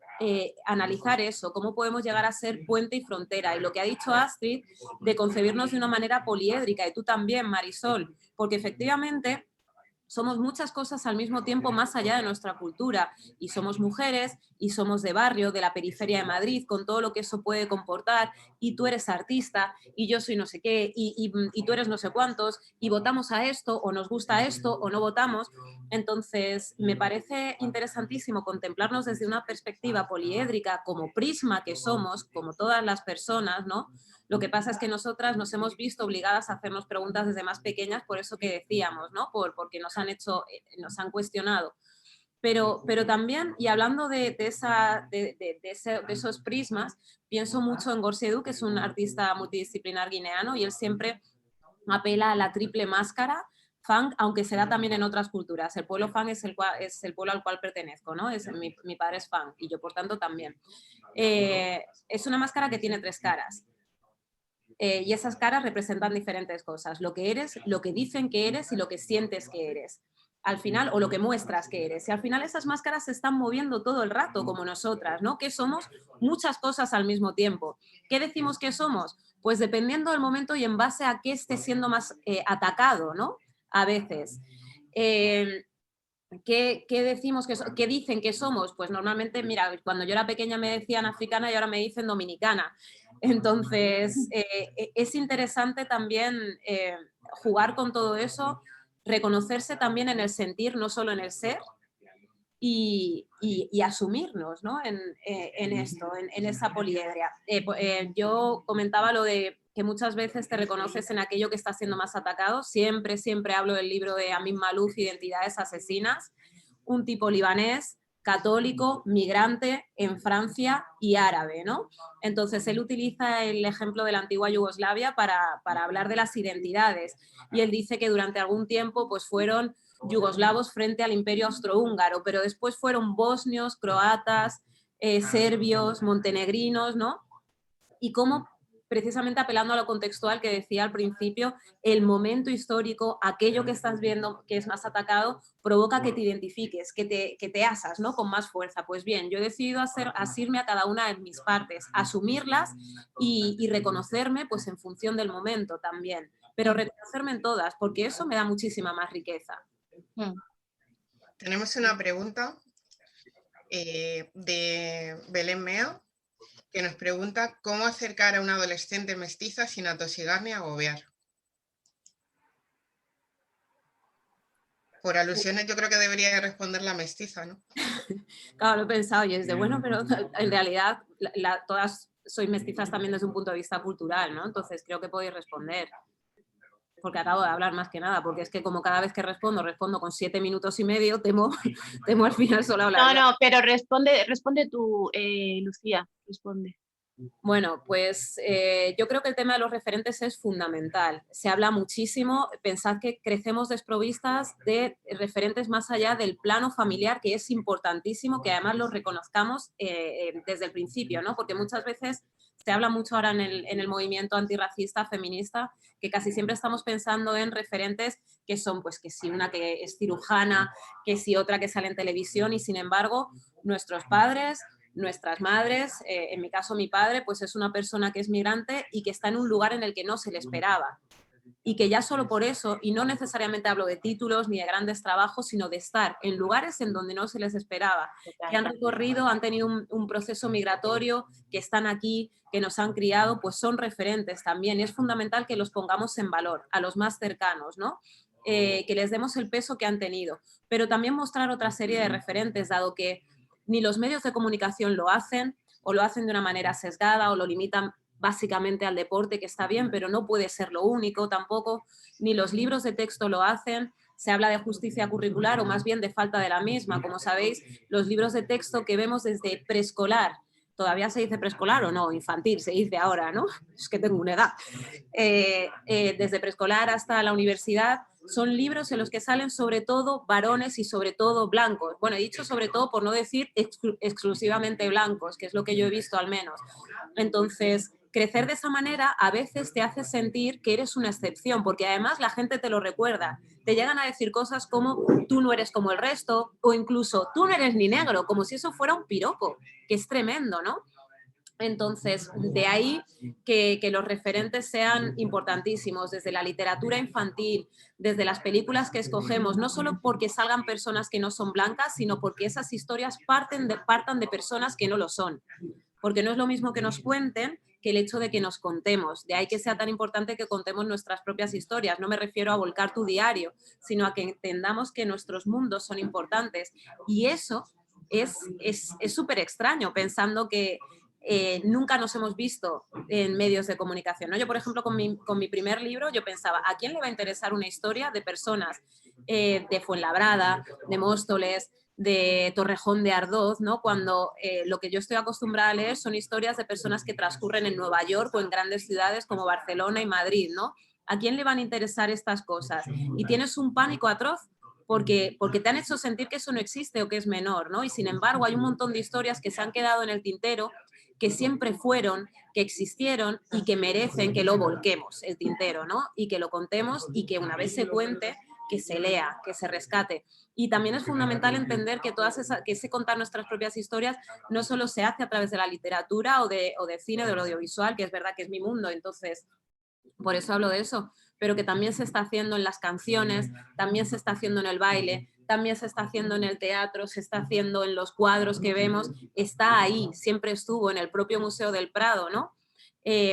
analizar eso, cómo podemos llegar a ser puente y frontera. Y lo que ha dicho Astrid, de concebirnos de una manera poliédrica, y tú también, Marisol, porque efectivamente somos muchas cosas al mismo tiempo más allá de nuestra cultura, y somos mujeres y somos de barrio, de la periferia de Madrid, con todo lo que eso puede comportar, y tú eres artista y yo soy no sé qué y tú eres no sé cuántos, y votamos a esto o nos gusta esto o no votamos. Entonces me parece interesantísimo contemplarnos desde una perspectiva poliédrica como prisma que somos, como todas las personas, ¿no? Lo que pasa es que nosotras nos hemos visto obligadas a hacernos preguntas desde más pequeñas, por eso que decíamos, ¿no? Porque nos han hecho, nos han cuestionado. Pero también, y hablando de esos prismas, pienso mucho en Gorsedu, que es un artista multidisciplinar guineano, y él siempre apela a la triple máscara, fang, aunque se da también en otras culturas. El pueblo fang es el pueblo al cual pertenezco, ¿no? Mi padre es fang y yo por tanto también. Es una máscara que tiene 3 caras. Y esas caras representan diferentes cosas, lo que eres, lo que dicen que eres y lo que sientes que eres. Al final, o lo que muestras que eres. Y al final esas máscaras se están moviendo todo el rato, como nosotras, ¿no? Que somos muchas cosas al mismo tiempo. ¿Qué decimos que somos? Pues dependiendo del momento y en base a qué esté siendo más atacado, ¿no? A veces. ¿Qué decimos qué dicen que somos? Pues normalmente, mira, cuando yo era pequeña me decían africana y ahora me dicen dominicana. Entonces, es interesante también jugar con todo eso, reconocerse también en el sentir, no solo en el ser, y asumirnos, ¿no? en esto, en esa poliedria. Yo comentaba lo de que muchas veces te reconoces en aquello que está siendo más atacado. Siempre hablo del libro de Amin Maalouf, Identidades asesinas, un tipo libanés, católico, migrante en Francia y árabe, ¿no? Entonces él utiliza el ejemplo de la antigua Yugoslavia para hablar de las identidades y él dice que durante algún tiempo pues fueron yugoslavos frente al imperio austrohúngaro, pero después fueron bosnios, croatas, serbios, montenegrinos, ¿no? Y cómo, precisamente apelando a lo contextual que decía al principio, el momento histórico, aquello que estás viendo que es más atacado, provoca que te identifiques, que te asas, ¿no? Con más fuerza. Pues bien, yo he decidido asirme a cada una de mis partes, asumirlas y reconocerme pues en función del momento también, pero reconocerme en todas, porque eso me da muchísima más riqueza.
Tenemos una pregunta de Belén Mea, que nos pregunta cómo acercar a una adolescente mestiza sin atosigar ni agobiar. Por alusiones yo creo que debería responder la mestiza, ¿no?
Claro, lo he pensado y es de, bueno, pero en realidad todas sois mestizas también desde un punto de vista cultural, ¿no? Entonces creo que podéis responder. Porque acabo de hablar más que nada, porque es que como cada vez que respondo con 7 minutos y medio, temo al final solo hablar.
No, pero responde tú, Lucía, responde.
Bueno, pues yo creo que el tema de los referentes es fundamental. Se habla muchísimo, pensad que crecemos desprovistas de referentes más allá del plano familiar, que es importantísimo que además los reconozcamos desde el principio, ¿no? Porque muchas veces se habla mucho ahora en el movimiento antirracista, feminista, que casi siempre estamos pensando en referentes que son, pues que si una que es cirujana, que si otra que sale en televisión y sin embargo nuestros padres, nuestras madres, en mi caso mi padre, pues es una persona que es migrante y que está en un lugar en el que no se le esperaba. Y que ya solo por eso, y no necesariamente hablo de títulos ni de grandes trabajos, sino de estar en lugares en donde no se les esperaba, que han recorrido, han tenido un proceso migratorio, que están aquí, que nos han criado, pues son referentes también. Y es fundamental que los pongamos en valor, a los más cercanos, ¿no? Que les demos el peso que han tenido. Pero también mostrar otra serie de referentes, dado que ni los medios de comunicación lo hacen, o lo hacen de una manera sesgada, o lo limitan básicamente al deporte, que está bien, pero no puede ser lo único tampoco, ni los libros de texto lo hacen. Se habla de justicia curricular o más bien de falta de la misma. Como sabéis, los libros de texto que vemos desde preescolar, ¿todavía se dice preescolar o no? Infantil se dice ahora, ¿no? Es que tengo una edad. Desde preescolar hasta la universidad, son libros en los que salen sobre todo varones y sobre todo blancos. Bueno, he dicho sobre todo por no decir exclusivamente blancos, que es lo que yo he visto al menos. Entonces, crecer de esa manera a veces te hace sentir que eres una excepción, porque además la gente te lo recuerda. Te llegan a decir cosas como tú no eres como el resto, o incluso tú no eres ni negro, como si eso fuera un piropo, que es tremendo, ¿no? Entonces, de ahí que los referentes sean importantísimos, desde la literatura infantil, desde las películas que escogemos, no solo porque salgan personas que no son blancas, sino porque esas historias partan de personas que no lo son. Porque no es lo mismo que nos cuenten que el hecho de que nos contemos. De ahí que sea tan importante que contemos nuestras propias historias. No me refiero a volcar tu diario, sino a que entendamos que nuestros mundos son importantes. Y eso es súper extraño, pensando que nunca nos hemos visto en medios de comunicación, ¿no? Yo, por ejemplo, con mi primer libro, yo pensaba, ¿a quién le va a interesar una historia de personas de Fuenlabrada, de Móstoles, de Torrejón de Ardoz, ¿no? Cuando lo que yo estoy acostumbrada a leer son historias de personas que transcurren en Nueva York o en grandes ciudades como Barcelona y Madrid, ¿no? ¿A quién le van a interesar estas cosas? Y tienes un pánico atroz porque te han hecho sentir que eso no existe o que es menor, ¿no? Y sin embargo hay un montón de historias que se han quedado en el tintero, que siempre fueron, que existieron y que merecen que lo volquemos, el tintero, ¿no? Y que lo contemos y que una vez se cuente, que se lea, que se rescate. Y también es fundamental entender que que ese contar nuestras propias historias no solo se hace a través de la literatura o de cine, del audiovisual, que es verdad que es mi mundo, entonces por eso hablo de eso, pero que también se está haciendo en las canciones, también se está haciendo en el baile, también se está haciendo en el teatro, se está haciendo en los cuadros que vemos, está ahí, siempre estuvo en el propio Museo del Prado, ¿no?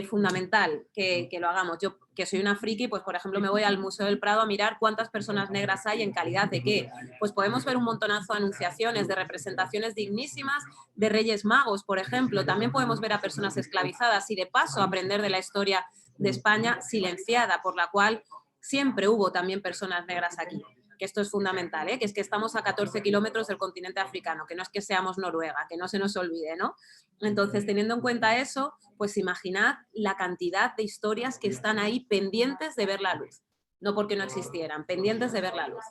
Fundamental que lo hagamos. Yo, que soy una friki, pues por ejemplo me voy al Museo del Prado a mirar cuántas personas negras hay en calidad de qué. Pues podemos ver un montonazo de anunciaciones, de representaciones dignísimas de Reyes Magos, por ejemplo. También podemos ver a personas esclavizadas y de paso aprender de la historia de España silenciada, por la cual siempre hubo también personas negras aquí. Que esto es fundamental, ¿eh? Que es que estamos a 14 kilómetros del continente africano, que no es que seamos Noruega, que no se nos olvide, ¿no? Entonces, teniendo en cuenta eso, pues imaginad la cantidad de historias que están ahí pendientes de ver la luz. No porque no existieran, pendientes de ver la luz.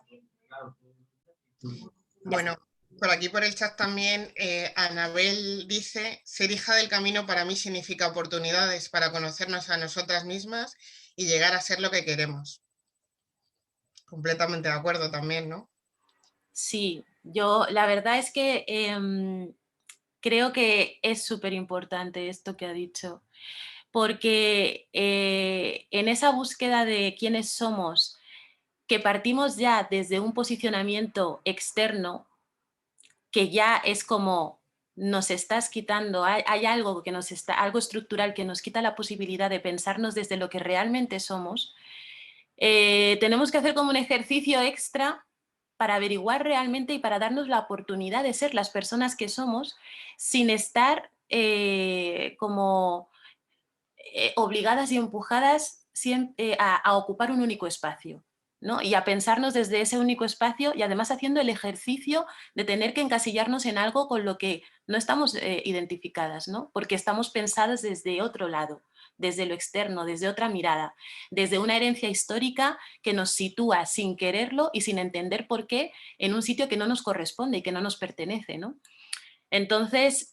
Bueno, por aquí por el chat también Anabel dice: ser hija del camino para mí significa oportunidades para conocernos a nosotras mismas y llegar a ser lo que queremos. Completamente de acuerdo también, ¿no?
Sí, yo la verdad es que creo que es súper importante esto que ha dicho, porque en esa búsqueda de quiénes somos, que partimos ya desde un posicionamiento externo, que ya es como nos estás quitando, hay algo que nos está, algo estructural que nos quita la posibilidad de pensarnos desde lo que realmente somos, tenemos que hacer como un ejercicio extra para averiguar realmente y para darnos la oportunidad de ser las personas que somos sin estar como obligadas y empujadas a ocupar un único espacio, ¿no? Y a pensarnos desde ese único espacio y además haciendo el ejercicio de tener que encasillarnos en algo con lo que no estamos identificadas, ¿no? Porque estamos pensadas desde otro lado, desde lo externo, desde otra mirada, desde una herencia histórica que nos sitúa sin quererlo y sin entender por qué en un sitio que no nos corresponde y que no nos pertenece, ¿no? Entonces,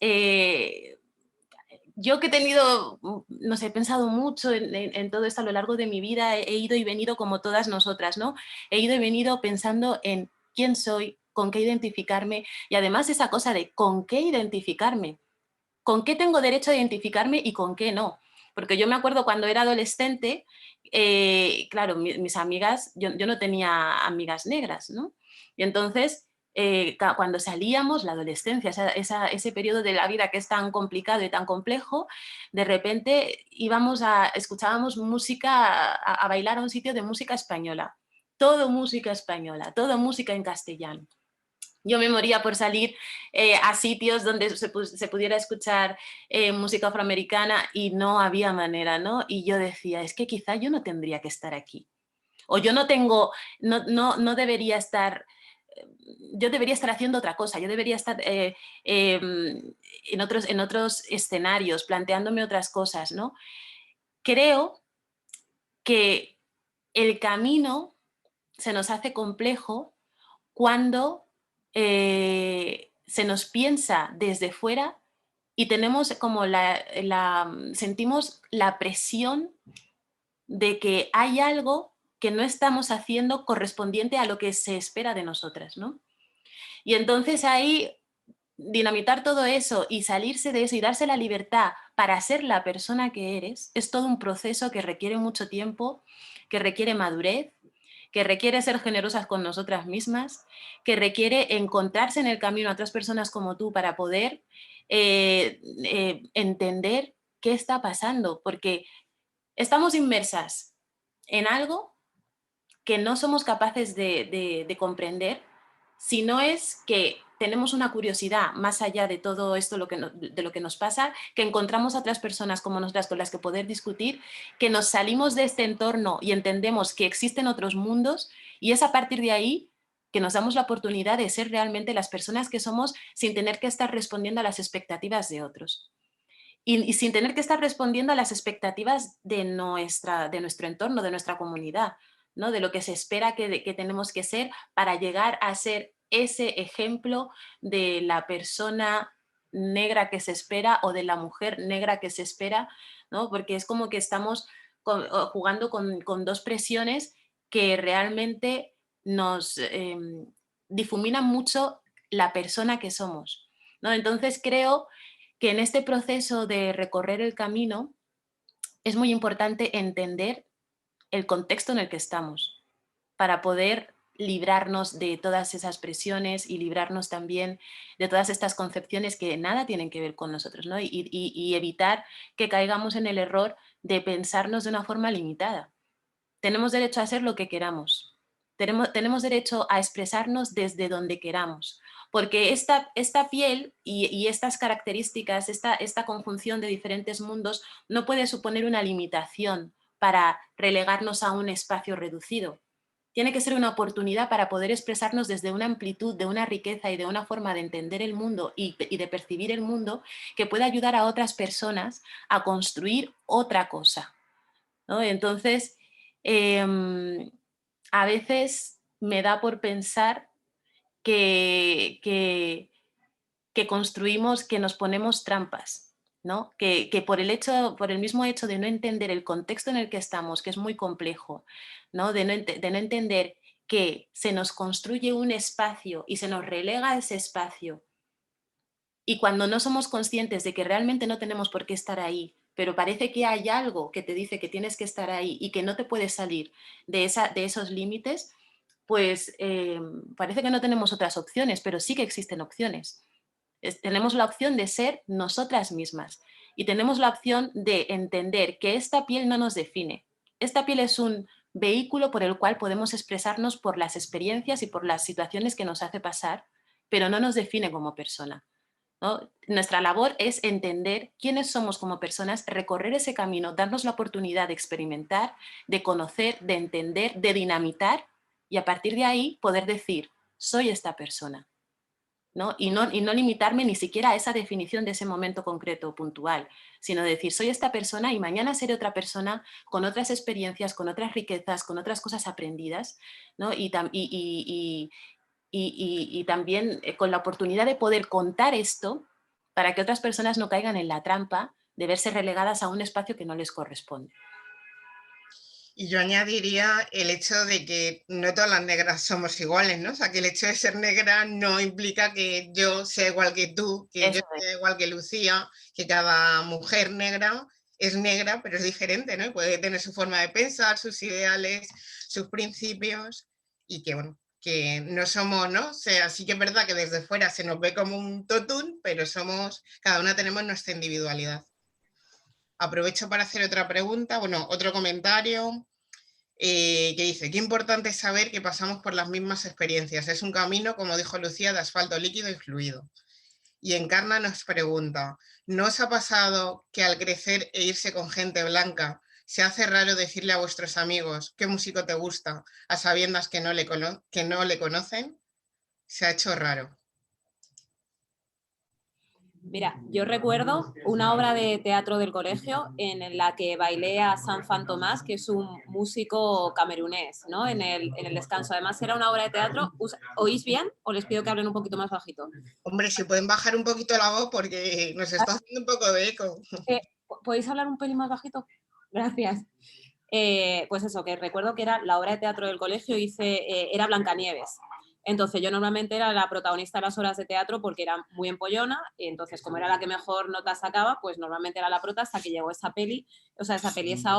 yo que he tenido, no sé, he pensado mucho en todo esto a lo largo de mi vida, he ido y venido como todas nosotras, ¿no? He ido y venido pensando en quién soy, con qué identificarme y además esa cosa de con qué identificarme, con qué tengo derecho a identificarme y con qué no. Porque yo me acuerdo cuando era adolescente, claro, mis amigas, yo no tenía amigas negras, ¿no? Y entonces cuando salíamos, la adolescencia, ese periodo de la vida que es tan complicado y tan complejo, de repente escuchábamos música, a bailar a un sitio de música española, todo música española, todo música en castellano. Yo me moría por salir a sitios donde se pudiera escuchar música afroamericana y no había manera, ¿no? Y yo decía, es que quizá yo no tendría que estar aquí. O yo no debería estar, yo debería estar haciendo otra cosa, yo debería estar en otros escenarios, planteándome otras cosas, ¿no? Creo que el camino se nos hace complejo cuando se nos piensa desde fuera y tenemos como sentimos la presión de que hay algo que no estamos haciendo correspondiente a lo que se espera de nosotras, ¿no? Y entonces ahí dinamitar todo eso y salirse de eso y darse la libertad para ser la persona que eres es todo un proceso que requiere mucho tiempo, que requiere madurez, que requiere ser generosas con nosotras mismas, que requiere encontrarse en el camino a otras personas como tú para poder entender qué está pasando, porque estamos inmersas en algo que no somos capaces de comprender, si no es que tenemos una curiosidad más allá de todo esto de lo que nos pasa, que encontramos a otras personas como nosotras con las que poder discutir, que nos salimos de este entorno y entendemos que existen otros mundos y es a partir de ahí que nos damos la oportunidad de ser realmente las personas que somos sin tener que estar respondiendo a las expectativas de otros. y sin tener que estar respondiendo a las expectativas de nuestro entorno, de nuestra comunidad, ¿no? De lo que se espera que tenemos que ser para llegar a ser ese ejemplo de la persona negra que se espera o de la mujer negra que se espera, ¿no? Porque es como que estamos jugando con dos presiones que realmente nos difuminan mucho la persona que somos, ¿no? Entonces creo que en este proceso de recorrer el camino es muy importante entender el contexto en el que estamos para poder librarnos de todas esas presiones y librarnos también de todas estas concepciones que nada tienen que ver con nosotros, ¿no? Y evitar que caigamos en el error de pensarnos de una forma limitada. Tenemos derecho a hacer lo que queramos. Tenemos derecho a expresarnos desde donde queramos, porque esta piel y estas características, esta conjunción de diferentes mundos no puede suponer una limitación para relegarnos a un espacio reducido. Tiene que ser una oportunidad para poder expresarnos desde una amplitud, de una riqueza y de una forma de entender el mundo y de percibir el mundo que pueda ayudar a otras personas a construir otra cosa, ¿no? Entonces, a veces me da por pensar que construimos, que nos ponemos trampas, ¿no? Que por el mismo hecho de no entender el contexto en el que estamos, que es muy complejo, ¿no? De no entender que se nos construye un espacio y se nos relega a ese espacio, y cuando no somos conscientes de que realmente no tenemos por qué estar ahí, pero parece que hay algo que te dice que tienes que estar ahí y que no te puedes salir de esos límites, pues parece que no tenemos otras opciones, pero sí que existen opciones. Tenemos la opción de ser nosotras mismas y tenemos la opción de entender que esta piel no nos define. Esta piel es un vehículo por el cual podemos expresarnos por las experiencias y por las situaciones que nos hace pasar, pero no nos define como persona, ¿no? Nuestra labor es entender quiénes somos como personas, recorrer ese camino, darnos la oportunidad de experimentar, de conocer, de entender, de dinamitar y a partir de ahí poder decir, soy esta persona, ¿no? Y no limitarme ni siquiera a esa definición de ese momento concreto o puntual, sino decir, soy esta persona y mañana seré otra persona con otras experiencias, con otras riquezas, con otras cosas aprendidas, ¿no? Y también con la oportunidad de poder contar esto para que otras personas no caigan en la trampa de verse relegadas a un espacio que no les corresponde.
Y yo añadiría el hecho de que no todas las negras somos iguales, ¿no? O sea, que el hecho de ser negra no implica que yo sea igual que tú, que yo sea igual que Lucía, que cada mujer negra es negra, pero es diferente, ¿no? Y puede tener su forma de pensar, sus ideales, sus principios, y que, bueno, que no somos, ¿no? O sea, sí que es verdad que desde fuera se nos ve como un totún, pero cada una tenemos nuestra individualidad. Aprovecho para hacer otra pregunta, bueno, otro comentario que dice, qué importante es saber que pasamos por las mismas experiencias. Es un camino, como dijo Lucía, de asfalto líquido y fluido. Y Encarna nos pregunta, ¿no os ha pasado que al crecer e irse con gente blanca se hace raro decirle a vuestros amigos qué músico te gusta a sabiendas que no le conocen? Se ha hecho raro.
Mira, yo recuerdo una obra de teatro del colegio en la que bailé a San Fantomás, que es un músico camerunés, ¿no? En el descanso. Además, era una obra de teatro. ¿Oís bien o les pido que hablen un poquito más bajito?
Hombre, si pueden bajar un poquito la voz porque nos está haciendo un poco de eco.
¿Podéis hablar un pelín más bajito? Gracias. Pues eso, que recuerdo que era la obra de teatro del colegio, era Blancanieves. Entonces yo normalmente era la protagonista de las obras de teatro porque era muy empollona, y entonces como era la que mejor nota sacaba, pues normalmente era la prota hasta que llegó esa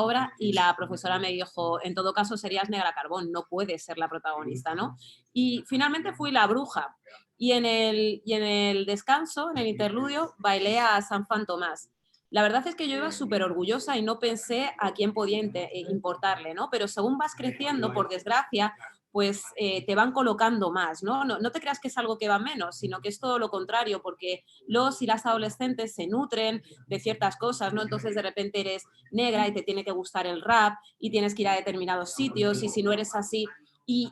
obra, y la profesora me dijo, en todo caso serías Negra Carbón, no puedes ser la protagonista, ¿no? Y finalmente fui la bruja, y en el descanso, en el interludio, bailé a San Fantomás. La verdad es que yo iba súper orgullosa y no pensé a quién podía importarle, ¿no? Pero según vas creciendo, por desgracia, pues te van colocando más, ¿no? No te creas que es algo que va menos, sino que es todo lo contrario, porque los y las adolescentes se nutren de ciertas cosas, ¿no? Entonces de repente eres negra y te tiene que gustar el rap y tienes que ir a determinados sitios y si no eres así... Y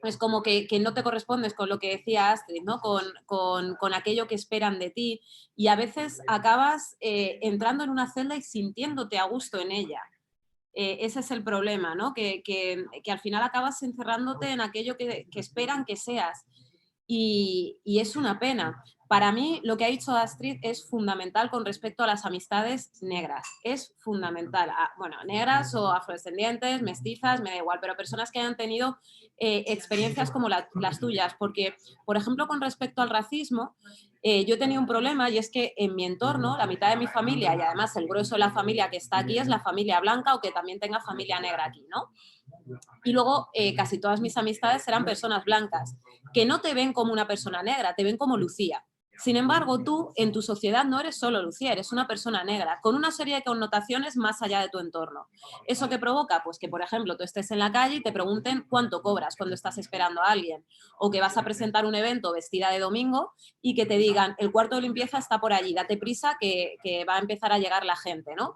Es como que no te correspondes con lo que decía Astrid, ¿no? Con aquello que esperan de ti, y a veces acabas entrando en una celda y sintiéndote a gusto en ella. Ese es el problema, ¿no? Que al final acabas encerrándote en aquello que esperan que seas. Y es una pena. Para mí, lo que ha dicho Astrid es fundamental con respecto a las amistades negras. Es fundamental. Bueno, negras o afrodescendientes, mestizas, me da igual, pero personas que hayan tenido experiencias como las tuyas. Porque, por ejemplo, con respecto al racismo, yo he tenido un problema, y es que en mi entorno, la mitad de mi familia, y además el grueso de la familia que está aquí, es la familia blanca o que también tenga familia negra aquí, ¿no? Y luego casi todas mis amistades eran personas blancas, que no te ven como una persona negra, te ven como Lucía. Sin embargo, tú en tu sociedad no eres solo Lucía, eres una persona negra, con una serie de connotaciones más allá de tu entorno. ¿Eso qué provoca? Pues que, por ejemplo, tú estés en la calle y te pregunten cuánto cobras cuando estás esperando a alguien, o que vas a presentar un evento vestida de domingo y que te digan, el cuarto de limpieza está por allí, date prisa que va a empezar a llegar la gente, ¿no?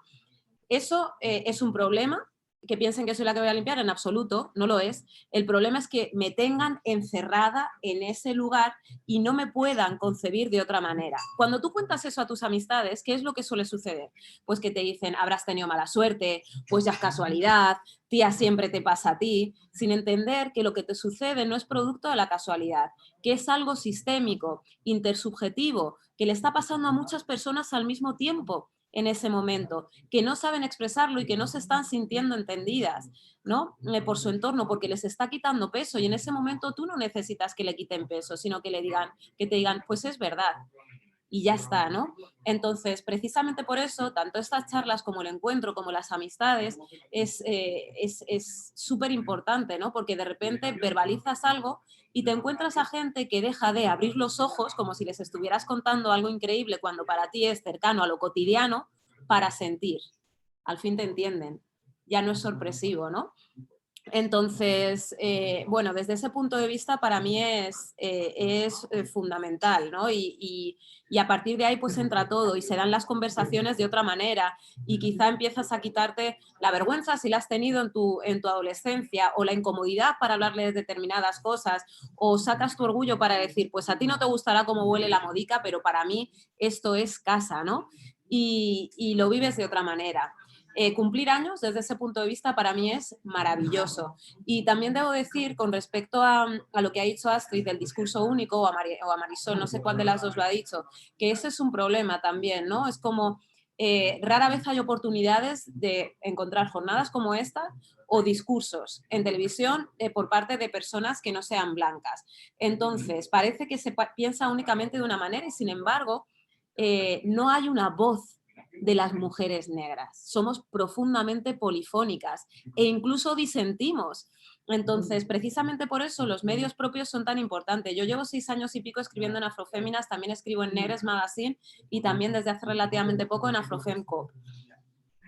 Eso es un problema. Que piensen que soy la que voy a limpiar, en absoluto, no lo es. El problema es que me tengan encerrada en ese lugar y no me puedan concebir de otra manera. Cuando tú cuentas eso a tus amistades, ¿qué es lo que suele suceder? Pues que te dicen, habrás tenido mala suerte, pues ya es casualidad, tía, siempre te pasa a ti, sin entender que lo que te sucede no es producto de la casualidad, que es algo sistémico, intersubjetivo, que le está pasando a muchas personas al mismo tiempo en ese momento, que no saben expresarlo y que no se están sintiendo entendidas, ¿no? Por su entorno, porque les está quitando peso, y en ese momento tú no necesitas que le quiten peso, sino que te digan, pues es verdad. Y ya está, ¿no? Entonces, precisamente por eso, tanto estas charlas como el encuentro, como las amistades, es súper importante, ¿no? Porque de repente verbalizas algo y te encuentras a gente que deja de abrir los ojos como si les estuvieras contando algo increíble cuando para ti es cercano a lo cotidiano, para sentir. Al fin te entienden. Ya no es sorpresivo, ¿no? Entonces, bueno, desde ese punto de vista para mí es fundamental, ¿no? Y a partir de ahí pues entra todo y se dan las conversaciones de otra manera, y quizá empiezas a quitarte la vergüenza si la has tenido en tu adolescencia, o la incomodidad para hablarle de determinadas cosas, o sacas tu orgullo para decir, pues a ti no te gustará cómo huele la modica, pero para mí esto es casa, ¿no? Y lo vives de otra manera. Cumplir años desde ese punto de vista para mí es maravilloso. Y también debo decir, con respecto a lo que ha dicho Astrid del discurso único, o a Marisol, no sé cuál de las dos lo ha dicho, que ese es un problema también, ¿no? Es como rara vez hay oportunidades de encontrar jornadas como esta o discursos en televisión por parte de personas que no sean blancas. Entonces, parece que se piensa únicamente de una manera, y sin embargo no hay una voz de las mujeres negras. Somos profundamente polifónicas e incluso disentimos. Entonces, precisamente por eso los medios propios son tan importantes. Yo llevo 6 años y pico escribiendo en Afroféminas, también escribo en Negres Magazine y también desde hace relativamente poco en Afrofemco.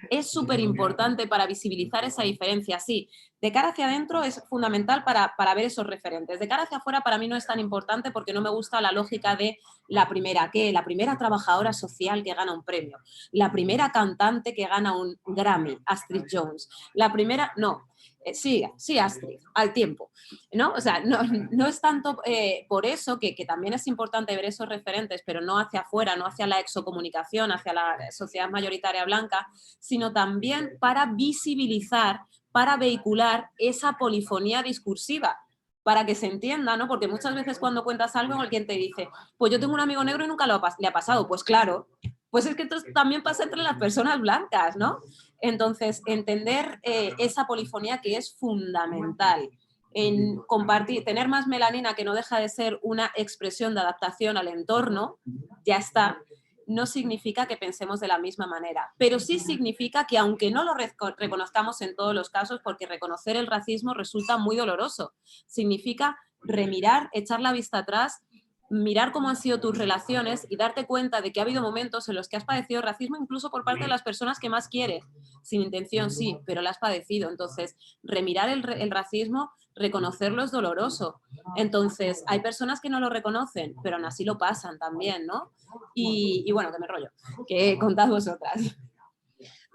Es súper importante para visibilizar esa diferencia, sí. De cara hacia adentro es fundamental para ver esos referentes. De cara hacia afuera para mí no es tan importante, porque no me gusta la lógica de la primera trabajadora social que gana un premio, la primera cantante que gana un Grammy, Astrid Jones, la primera, no. Sí, Astrid, al tiempo, ¿no? O sea, no es tanto por eso, que también es importante ver esos referentes, pero no hacia afuera, no hacia la exocomunicación, hacia la sociedad mayoritaria blanca, sino también para visibilizar, para vehicular esa polifonía discursiva, para que se entienda, ¿no? Porque muchas veces cuando cuentas algo, alguien te dice, pues yo tengo un amigo negro y nunca le ha pasado. Pues claro, pues es que esto también pasa entre las personas blancas, ¿no? Entonces, entender esa polifonía, que es fundamental en compartir, tener más melanina, que no deja de ser una expresión de adaptación al entorno, ya está, no significa que pensemos de la misma manera, pero sí significa que, aunque no lo reconozcamos en todos los casos, porque reconocer el racismo resulta muy doloroso, significa remirar, echar la vista atrás, mirar cómo han sido tus relaciones y darte cuenta de que ha habido momentos en los que has padecido racismo, incluso por parte de las personas que más quieres, sin intención, sí, pero lo has padecido. Entonces, remirar el racismo, reconocerlo, es doloroso. Entonces, hay personas que no lo reconocen, pero aún así lo pasan también, ¿no? Y bueno, que me rollo, que contad vosotras.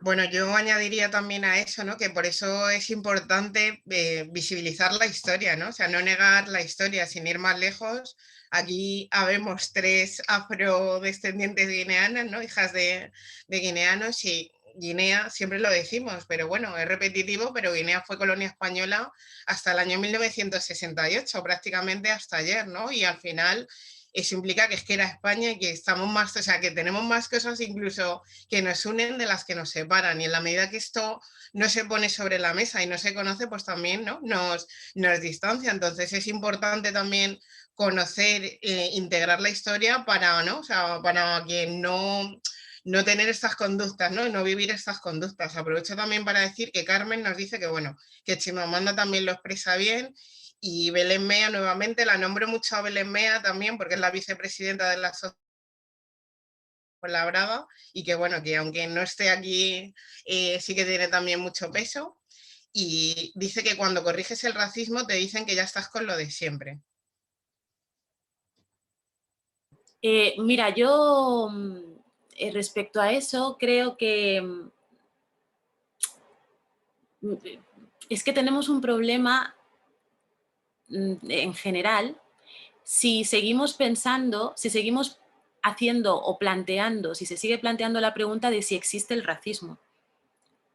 Bueno, yo añadiría también a eso, ¿no? Que por eso es importante visibilizar la historia, ¿no? O sea, no negar la historia, sin ir más lejos. Aquí habemos 3 afrodescendientes guineanas, ¿no? Hijas de guineanos, y Guinea, siempre lo decimos, pero bueno, es repetitivo, pero Guinea fue colonia española hasta el año 1968, prácticamente hasta ayer, ¿no? Y al final eso implica que es que era España y que estamos más, o sea, que tenemos más cosas incluso que nos unen de las que nos separan, y en la medida que esto no se pone sobre la mesa y no se conoce, pues también, ¿no? nos distancia. Entonces es importante también conocer, integrar la historia para, ¿no? O sea, para que no tener estas conductas, ¿no? Y no vivir estas conductas. Aprovecho también para decir que Carmen nos dice que, bueno, que Chimamanda también lo expresa bien, y Belén Mea, nuevamente, la nombro mucho a Belén Mea también, porque es la vicepresidenta de la Asociación Brava, y que, bueno, que aunque no esté aquí, sí que tiene también mucho peso. Y dice que cuando corriges el racismo te dicen que ya estás con lo de siempre.
Mira, yo respecto a eso creo que es que tenemos un problema en general si seguimos pensando, si seguimos haciendo o planteando, si se sigue planteando la pregunta de si existe el racismo.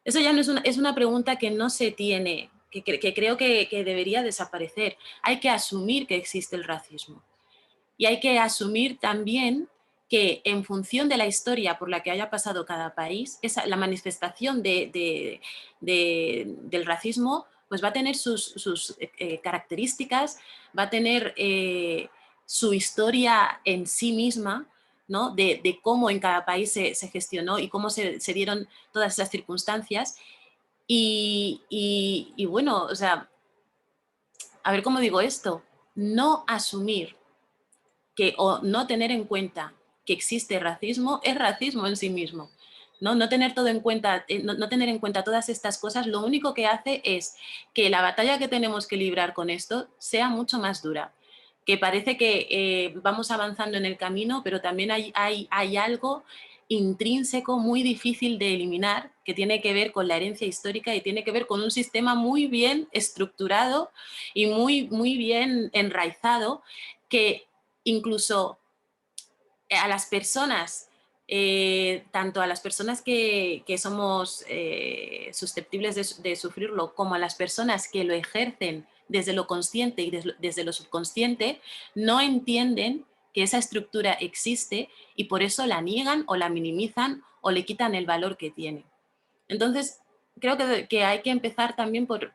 Eso ya no es una pregunta que no se tiene, que creo que debería desaparecer. Hay que asumir que existe el racismo. Y hay que asumir también que en función de la historia por la que haya pasado cada país, la manifestación del racismo pues va a tener sus características, va a tener su historia en sí misma, ¿no? de cómo en cada país se gestionó y cómo se dieron todas esas circunstancias. Y bueno, o sea, a ver cómo digo esto, no asumir o no tener en cuenta que existe racismo es racismo en sí mismo. No tener todo en cuenta, no tener en cuenta todas estas cosas, lo único que hace es que la batalla que tenemos que librar con esto sea mucho más dura. Que parece que vamos avanzando en el camino, pero también hay algo intrínseco muy difícil de eliminar, que tiene que ver con la herencia histórica y tiene que ver con un sistema muy bien estructurado y muy bien enraizado, que incluso a las personas, tanto a las personas que somos susceptibles de sufrirlo, como a las personas que lo ejercen desde lo consciente y desde lo subconsciente, no entienden que esa estructura existe y por eso la niegan o la minimizan o le quitan el valor que tiene. Entonces, creo que hay que empezar también por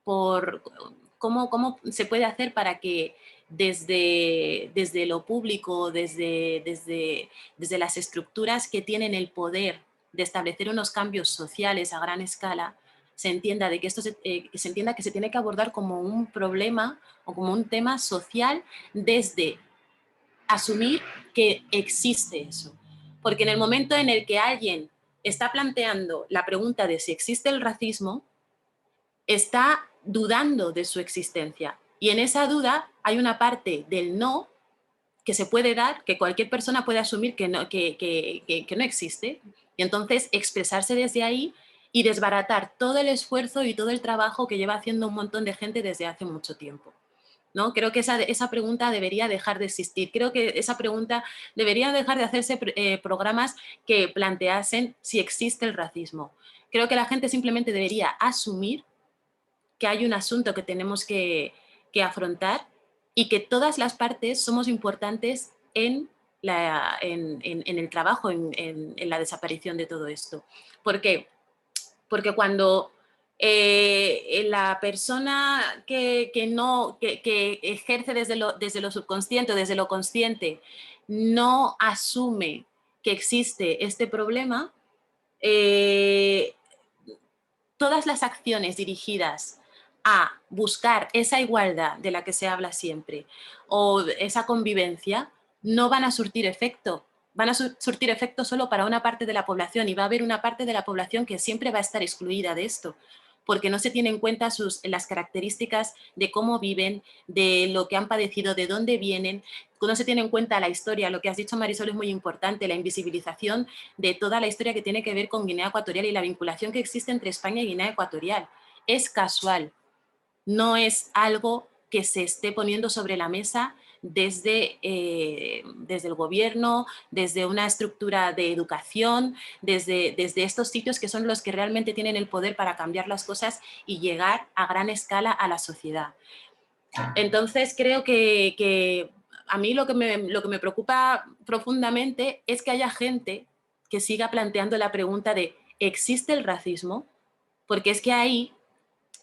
cómo se puede hacer para que desde lo público, desde las estructuras que tienen el poder de establecer unos cambios sociales a gran escala, se entienda de que se entienda que se tiene que abordar como un problema o como un tema social desde asumir que existe eso. Porque en el momento en el que alguien está planteando la pregunta de si existe el racismo, está dudando de su existencia. Y en esa duda hay una parte del no que se puede dar, que cualquier persona puede asumir que no existe. Y entonces expresarse desde ahí y desbaratar todo el esfuerzo y todo el trabajo que lleva haciendo un montón de gente desde hace mucho tiempo, ¿no? Creo que esa pregunta debería dejar de existir. Creo que esa pregunta debería dejar de hacerse programas que planteasen si existe el racismo. Creo que la gente simplemente debería asumir que hay un asunto que tenemos que afrontar y que todas las partes somos importantes en el trabajo, en la desaparición de todo esto. ¿Por qué? Porque cuando la persona que ejerce desde lo subconsciente o desde lo consciente no asume que existe este problema, todas las acciones dirigidas a buscar esa igualdad de la que se habla siempre o esa convivencia no van a surtir efecto. Van a surtir efecto solo para una parte de la población y va a haber una parte de la población que siempre va a estar excluida de esto. porque no se tienen en cuenta las características de cómo viven, de lo que han padecido, de dónde vienen, no se tiene en cuenta la historia. Lo que has dicho, Marisol, es muy importante, la invisibilización de toda la historia que tiene que ver con Guinea Ecuatorial y la vinculación que existe entre España y Guinea Ecuatorial. Es casual, no es algo que se esté poniendo sobre la mesa desde el gobierno, desde una estructura de educación, desde estos sitios que son los que realmente tienen el poder para cambiar las cosas y llegar a gran escala a la sociedad. Entonces creo que a mí lo que me preocupa profundamente es que haya gente que siga planteando la pregunta de ¿existe el racismo? Porque es que ahí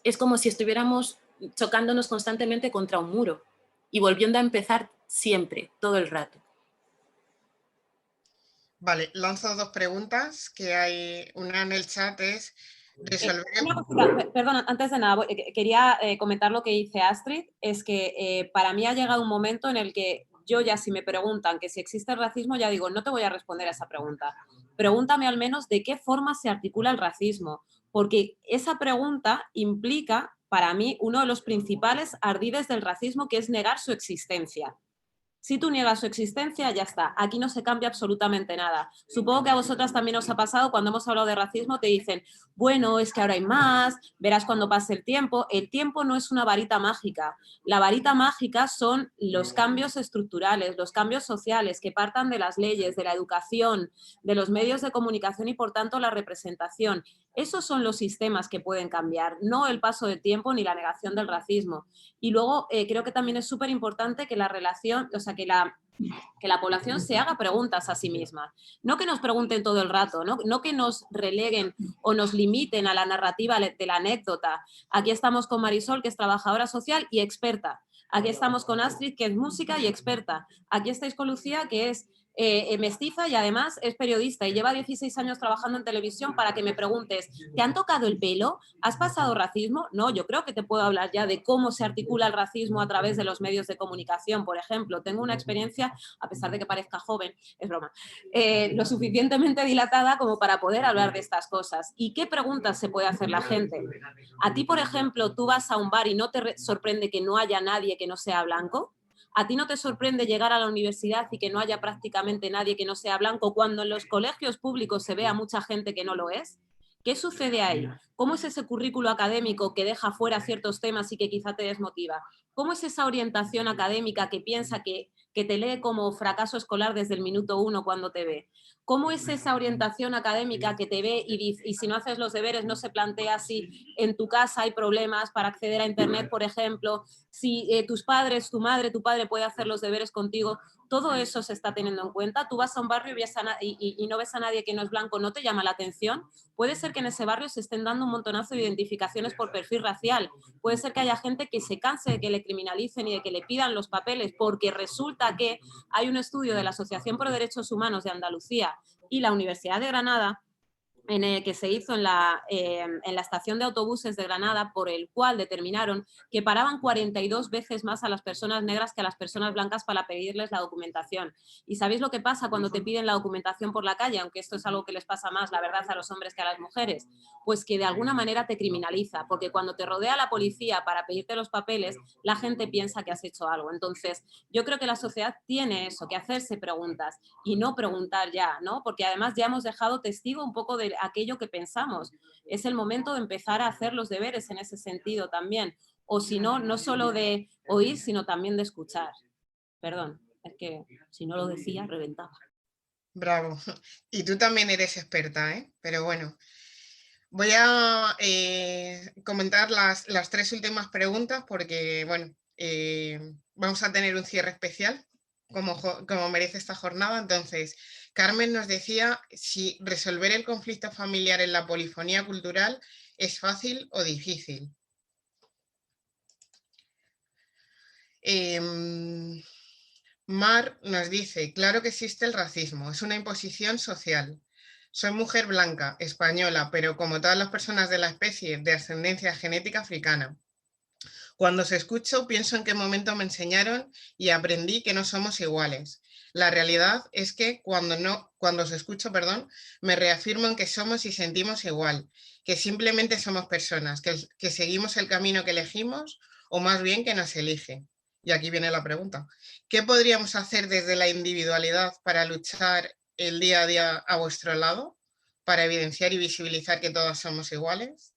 es como si estuviéramos chocándonos constantemente contra un muro y volviendo a empezar siempre, todo el rato.
Vale, lanzo 2 preguntas que hay. Una en el chat es resolver...
Una cosita, perdona, antes de nada, quería comentar lo que dice Astrid, es que para mí ha llegado un momento en el que yo ya si me preguntan que si existe el racismo, ya digo, no te voy a responder a esa pregunta. Pregúntame al menos de qué forma se articula el racismo, porque esa pregunta implica, para mí, uno de los principales ardides del racismo, que es negar su existencia. Si tú niegas su existencia, ya está. Aquí no se cambia absolutamente nada. Supongo que a vosotras también os ha pasado cuando hemos hablado de racismo, te dicen, bueno, es que ahora hay más, verás cuando pase el tiempo. El tiempo no es una varita mágica. La varita mágica son los cambios estructurales, los cambios sociales que partan de las leyes, de la educación, de los medios de comunicación y, por tanto, la representación. Esos son los sistemas que pueden cambiar, no el paso del tiempo ni la negación del racismo. Y luego creo que también es súper importante que la relación, o sea, que la población se haga preguntas a sí misma. No que nos pregunten todo el rato, no que nos releguen o nos limiten a la narrativa de la anécdota. Aquí estamos con Marisol, que es trabajadora social y experta. Aquí estamos con Astrid, que es música y experta. Aquí estáis con Lucía, que es mestiza y además es periodista y lleva 16 años trabajando en televisión para que me preguntes, ¿te han tocado el pelo? ¿Has pasado racismo? No, yo creo que te puedo hablar ya de cómo se articula el racismo a través de los medios de comunicación, por ejemplo. Tengo una experiencia, a pesar de que parezca joven, es broma, lo suficientemente dilatada como para poder hablar de estas cosas. ¿Y qué preguntas se puede hacer la gente? A ti, por ejemplo, tú vas a un bar y no te sorprende que no haya nadie que no sea blanco. ¿A ti no te sorprende llegar a la universidad y que no haya prácticamente nadie que no sea blanco cuando en los colegios públicos se ve a mucha gente que no lo es? ¿Qué sucede ahí? ¿Cómo es ese currículo académico que deja fuera ciertos temas y que quizá te desmotiva? ¿Cómo es esa orientación académica que piensa que te lee como fracaso escolar desde el minuto 1 cuando te ve? ¿Cómo es esa orientación académica que te ve y si no haces los deberes no se plantea si en tu casa hay problemas para acceder a internet, por ejemplo, si tus padres, tu madre, tu padre puede hacer los deberes contigo? Todo eso se está teniendo en cuenta. Tú vas a un barrio y no ves a nadie que no es blanco, ¿no te llama la atención? Puede ser que en ese barrio se estén dando un montonazo de identificaciones por perfil racial. Puede ser que haya gente que se canse de que le criminalicen y de que le pidan los papeles, porque resulta que hay un estudio de la Asociación por Derechos Humanos de Andalucía y la Universidad de Granada, que se hizo en la estación de autobuses de Granada, por el cual determinaron que paraban 42 veces más a las personas negras que a las personas blancas para pedirles la documentación. ¿Y sabéis lo que pasa cuando te piden la documentación por la calle? Aunque esto es algo que les pasa más, la verdad, a los hombres que a las mujeres. Pues que de alguna manera te criminaliza, porque cuando te rodea la policía para pedirte los papeles, la gente piensa que has hecho algo. Entonces, yo creo que la sociedad tiene eso, que hacerse preguntas y no preguntar ya, ¿no? Porque además ya hemos dejado testigo un poco de aquello que pensamos. Es el momento de empezar a hacer los deberes en ese sentido también. O si no, no solo de oír, sino también de escuchar. Perdón, es que si no lo decía, reventaba.
Bravo. Y tú también eres experta, ¿eh? Pero bueno, voy a comentar las 3 últimas preguntas porque, bueno, vamos a tener un cierre especial como merece esta jornada. Entonces, Carmen nos decía si resolver el conflicto familiar en la polifonía cultural es fácil o difícil. Mar nos dice, claro que existe el racismo, es una imposición social. Soy mujer blanca, española, pero como todas las personas de la especie, de ascendencia genética africana. Cuando os escucho, pienso en qué momento me enseñaron y aprendí que no somos iguales. La realidad es que cuando os escucho, perdón, me reafirmo en que somos y sentimos igual, que simplemente somos personas, que seguimos el camino que elegimos o más bien que nos elige. Y aquí viene la pregunta. ¿Qué podríamos hacer desde la individualidad para luchar el día a día a vuestro lado? Para evidenciar y visibilizar que todas somos iguales.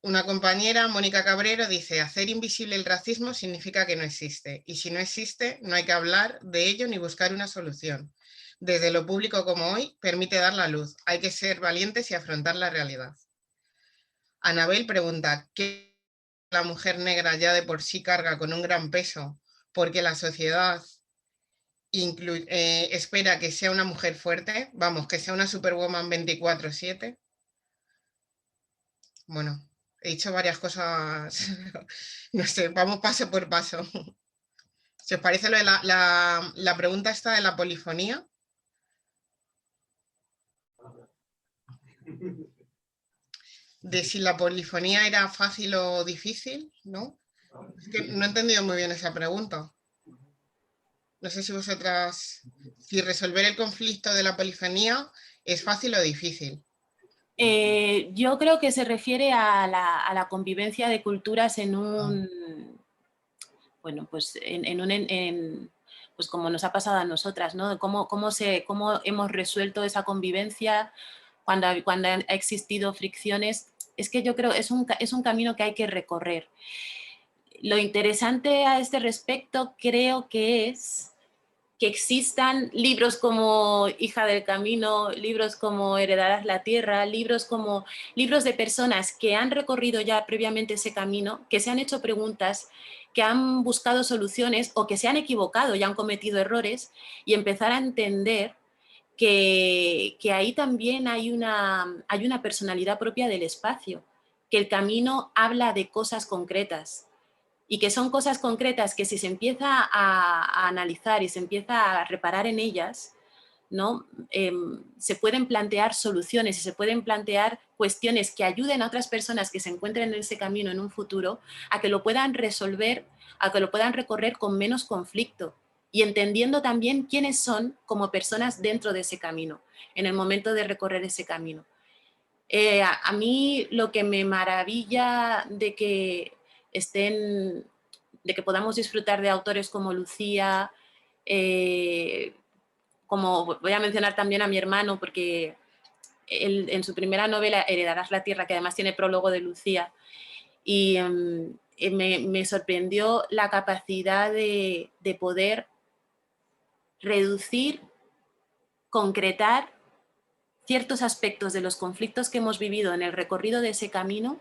Una compañera, Mónica Cabrero, dice: hacer invisible el racismo significa que no existe. Y si no existe, no hay que hablar de ello ni buscar una solución. Desde lo público como hoy, permite dar la luz. Hay que ser valientes y afrontar la realidad. Anabel pregunta: ¿qué la mujer negra ya de por sí carga con un gran peso porque la sociedad espera que sea una mujer fuerte? Vamos, que sea una superwoman 24/7. Bueno, he dicho varias cosas, no sé, vamos paso por paso. ¿Se os parece lo de la pregunta esta de la polifonía? De si la polifonía era fácil o difícil, ¿no? Es que no he entendido muy bien esa pregunta. No sé si vosotras, si resolver el conflicto de la polifonía es fácil o difícil.
Yo creo que se refiere a la convivencia de culturas en un, bueno, pues pues como nos ha pasado a nosotras, ¿no? Cómo hemos resuelto esa convivencia cuando ha existido fricciones. Es que yo creo que es un camino que hay que recorrer. Lo interesante a este respecto creo que es que existan libros como Hija del Camino, libros como Heredarás la Tierra, libros de personas que han recorrido ya previamente ese camino, que se han hecho preguntas, que han buscado soluciones o que se han equivocado y han cometido errores, y empezar a entender que ahí también hay una personalidad propia del espacio, que el camino habla de cosas concretas, y que son cosas concretas que si se empieza a analizar y se empieza a reparar en ellas, ¿no? Se pueden plantear soluciones y se pueden plantear cuestiones que ayuden a otras personas que se encuentren en ese camino en un futuro a que lo puedan resolver, a que lo puedan recorrer con menos conflicto y entendiendo también quiénes son como personas dentro de ese camino, en el momento de recorrer ese camino. A mí lo que me maravilla de que podamos disfrutar de autores como Lucía, como voy a mencionar también a mi hermano, porque él, en su primera novela, Heredarás la Tierra, que además tiene prólogo de Lucía, y me sorprendió la capacidad de poder reducir, concretar ciertos aspectos de los conflictos que hemos vivido en el recorrido de ese camino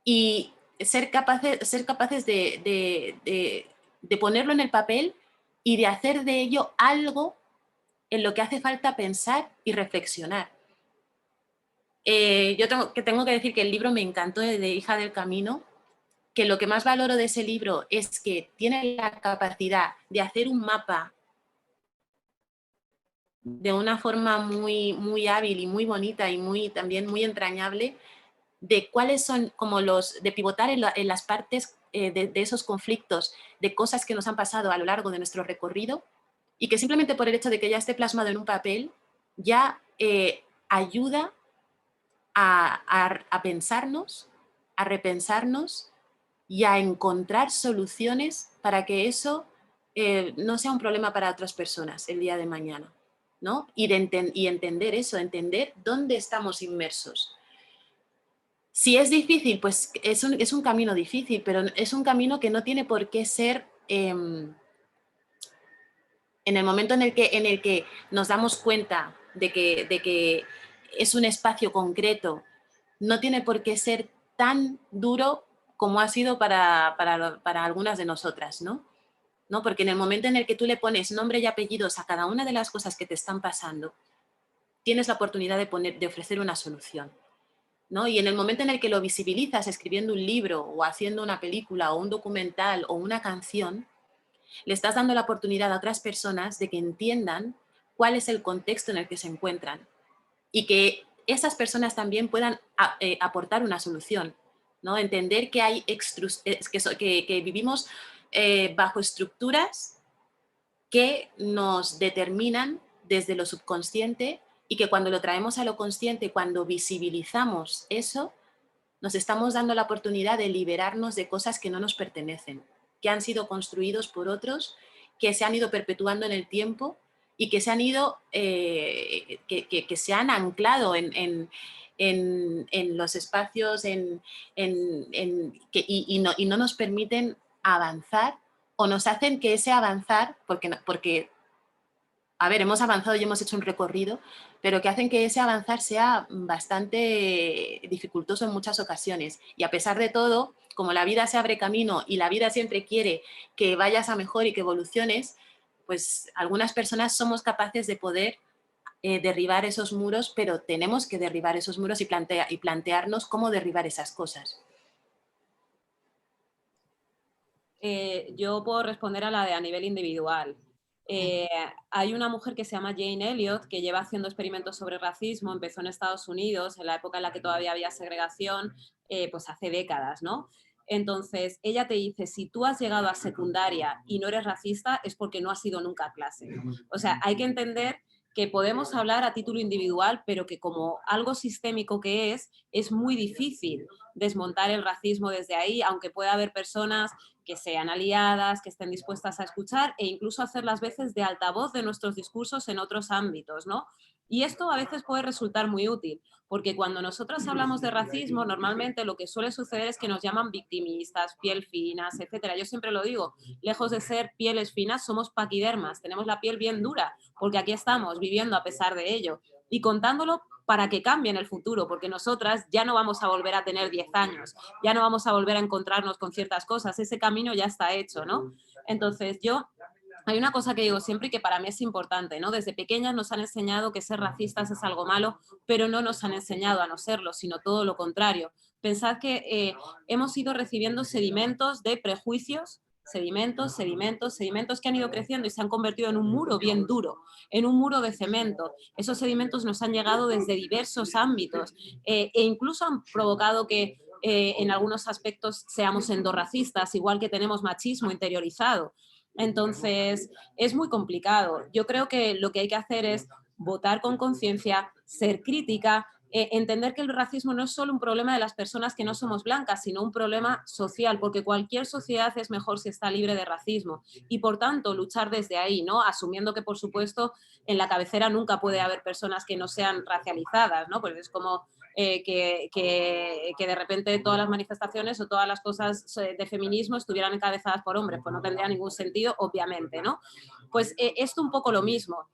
y ser capaces de ponerlo en el papel y de hacer de ello algo en lo que hace falta pensar y reflexionar. Yo tengo que decir que el libro me encantó, de Hija del Camino, que lo que más valoro de ese libro es que tiene la capacidad de hacer un mapa de una forma muy, muy hábil y muy bonita y también muy entrañable, de cuáles son como de pivotar en las partes de esos conflictos, de cosas que nos han pasado a lo largo de nuestro recorrido, y que simplemente por el hecho de que ya esté plasmado en un papel, ya ayuda a pensarnos, a repensarnos y a encontrar soluciones para que eso no sea un problema para otras personas el día de mañana, ¿no? Y entender eso, entender dónde estamos inmersos. Si es difícil, pues es un camino difícil, pero es un camino que no tiene por qué ser en el momento en el que nos damos cuenta de que es un espacio concreto, no tiene por qué ser tan duro como ha sido para algunas de nosotras, ¿no? Porque en el momento en el que tú le pones nombre y apellidos a cada una de las cosas que te están pasando, tienes la oportunidad de ofrecer una solución, ¿no? Y en el momento en el que lo visibilizas escribiendo un libro o haciendo una película o un documental o una canción, le estás dando la oportunidad a otras personas de que entiendan cuál es el contexto en el que se encuentran y que esas personas también puedan aportar una solución, ¿no? Entender que hay que vivimos bajo estructuras que nos determinan desde lo subconsciente y que cuando lo traemos a lo consciente, cuando visibilizamos eso, nos estamos dando la oportunidad de liberarnos de cosas que no nos pertenecen, que han sido construidos por otros, que se han ido perpetuando en el tiempo y que se han ido, que se han anclado en los espacios y no nos permiten avanzar, o nos hacen que ese avanzar, porque a ver, hemos avanzado y hemos hecho un recorrido, pero que hacen que ese avanzar sea bastante dificultoso en muchas ocasiones. Y a pesar de todo, como la vida se abre camino y la vida siempre quiere que vayas a mejor y que evoluciones, pues algunas personas somos capaces de poder derribar esos muros, pero tenemos que derribar esos muros y plantearnos cómo derribar esas cosas.
Yo puedo responder a la de a nivel individual. Hay una mujer que se llama Jane Elliott que lleva haciendo experimentos sobre racismo, empezó en Estados Unidos, en la época en la que todavía había segregación, pues hace décadas, ¿no? Entonces, ella te dice, si tú has llegado a secundaria y no eres racista, es porque no has ido nunca a clase. O sea, hay que entender que podemos hablar a título individual, pero que como algo sistémico que es muy difícil desmontar el racismo desde ahí, aunque pueda haber personas que sean aliadas, que estén dispuestas a escuchar e incluso hacer las veces de altavoz de nuestros discursos en otros ámbitos, ¿no? Y esto a veces puede resultar muy útil, porque cuando nosotros hablamos de racismo, normalmente lo que suele suceder es que nos llaman victimistas, piel finas, etcétera. Yo siempre lo digo, lejos de ser pieles finas, somos paquidermas, tenemos la piel bien dura, porque aquí estamos viviendo a pesar de ello y contándolo para que cambie en el futuro, porque nosotras ya no vamos a volver a tener 10 años, ya no vamos a volver a encontrarnos con ciertas cosas, ese camino ya está hecho, ¿no? Entonces hay una cosa que digo siempre y que para mí es importante, ¿no? Desde pequeñas nos han enseñado que ser racistas es algo malo, pero no nos han enseñado a no serlo, sino todo lo contrario. Pensad que hemos ido recibiendo sedimentos de prejuicios, sedimentos que han ido creciendo y se han convertido en un muro bien duro, en un muro de cemento. Esos sedimentos nos han llegado desde diversos ámbitos e incluso han provocado que en algunos aspectos seamos endorracistas, igual que tenemos machismo interiorizado. Entonces, es muy complicado. Yo creo que lo que hay que hacer es votar con conciencia, ser crítica, entender que el racismo no es solo un problema de las personas que no somos blancas, sino un problema social, porque cualquier sociedad es mejor si está libre de racismo. Y por tanto, luchar desde ahí, ¿no? Asumiendo que, por supuesto, en la cabecera nunca puede haber personas que no sean racializadas, ¿no? Pues es como que de repente todas las manifestaciones o todas las cosas de feminismo estuvieran encabezadas por hombres, pues no tendría ningún sentido, obviamente, ¿no? Pues esto un poco lo mismo,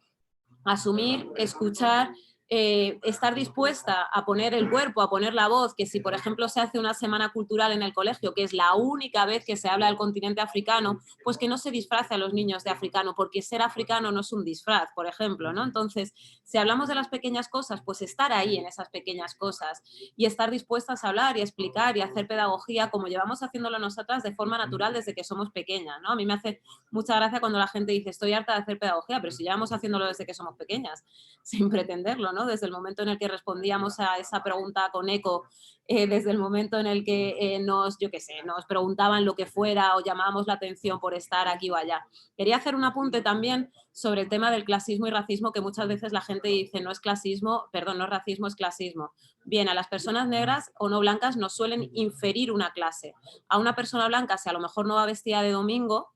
asumir, escuchar, estar dispuesta a poner el cuerpo, a poner la voz, que si por ejemplo se hace una semana cultural en el colegio, que es la única vez que se habla del continente africano, pues que no se disfrace a los niños de africano, porque ser africano no es un disfraz, por ejemplo, ¿no? Entonces, si hablamos de las pequeñas cosas, pues estar ahí en esas pequeñas cosas y estar dispuestas a hablar y a explicar y a hacer pedagogía como llevamos haciéndolo nosotras de forma natural desde que somos pequeñas, ¿no? A mí me hace mucha gracia cuando la gente dice estoy harta de hacer pedagogía, pero si llevamos haciéndolo desde que somos pequeñas, sin pretenderlo, ¿no? Desde el momento en el que respondíamos a esa pregunta con eco, desde el momento en el que nos preguntaban lo que fuera o llamábamos la atención por estar aquí o allá. Quería hacer un apunte también sobre el tema del clasismo y racismo, que muchas veces la gente dice no es racismo, es clasismo. Bien, a las personas negras o no blancas nos suelen inferir una clase. A una persona blanca, si a lo mejor no va vestida de domingo,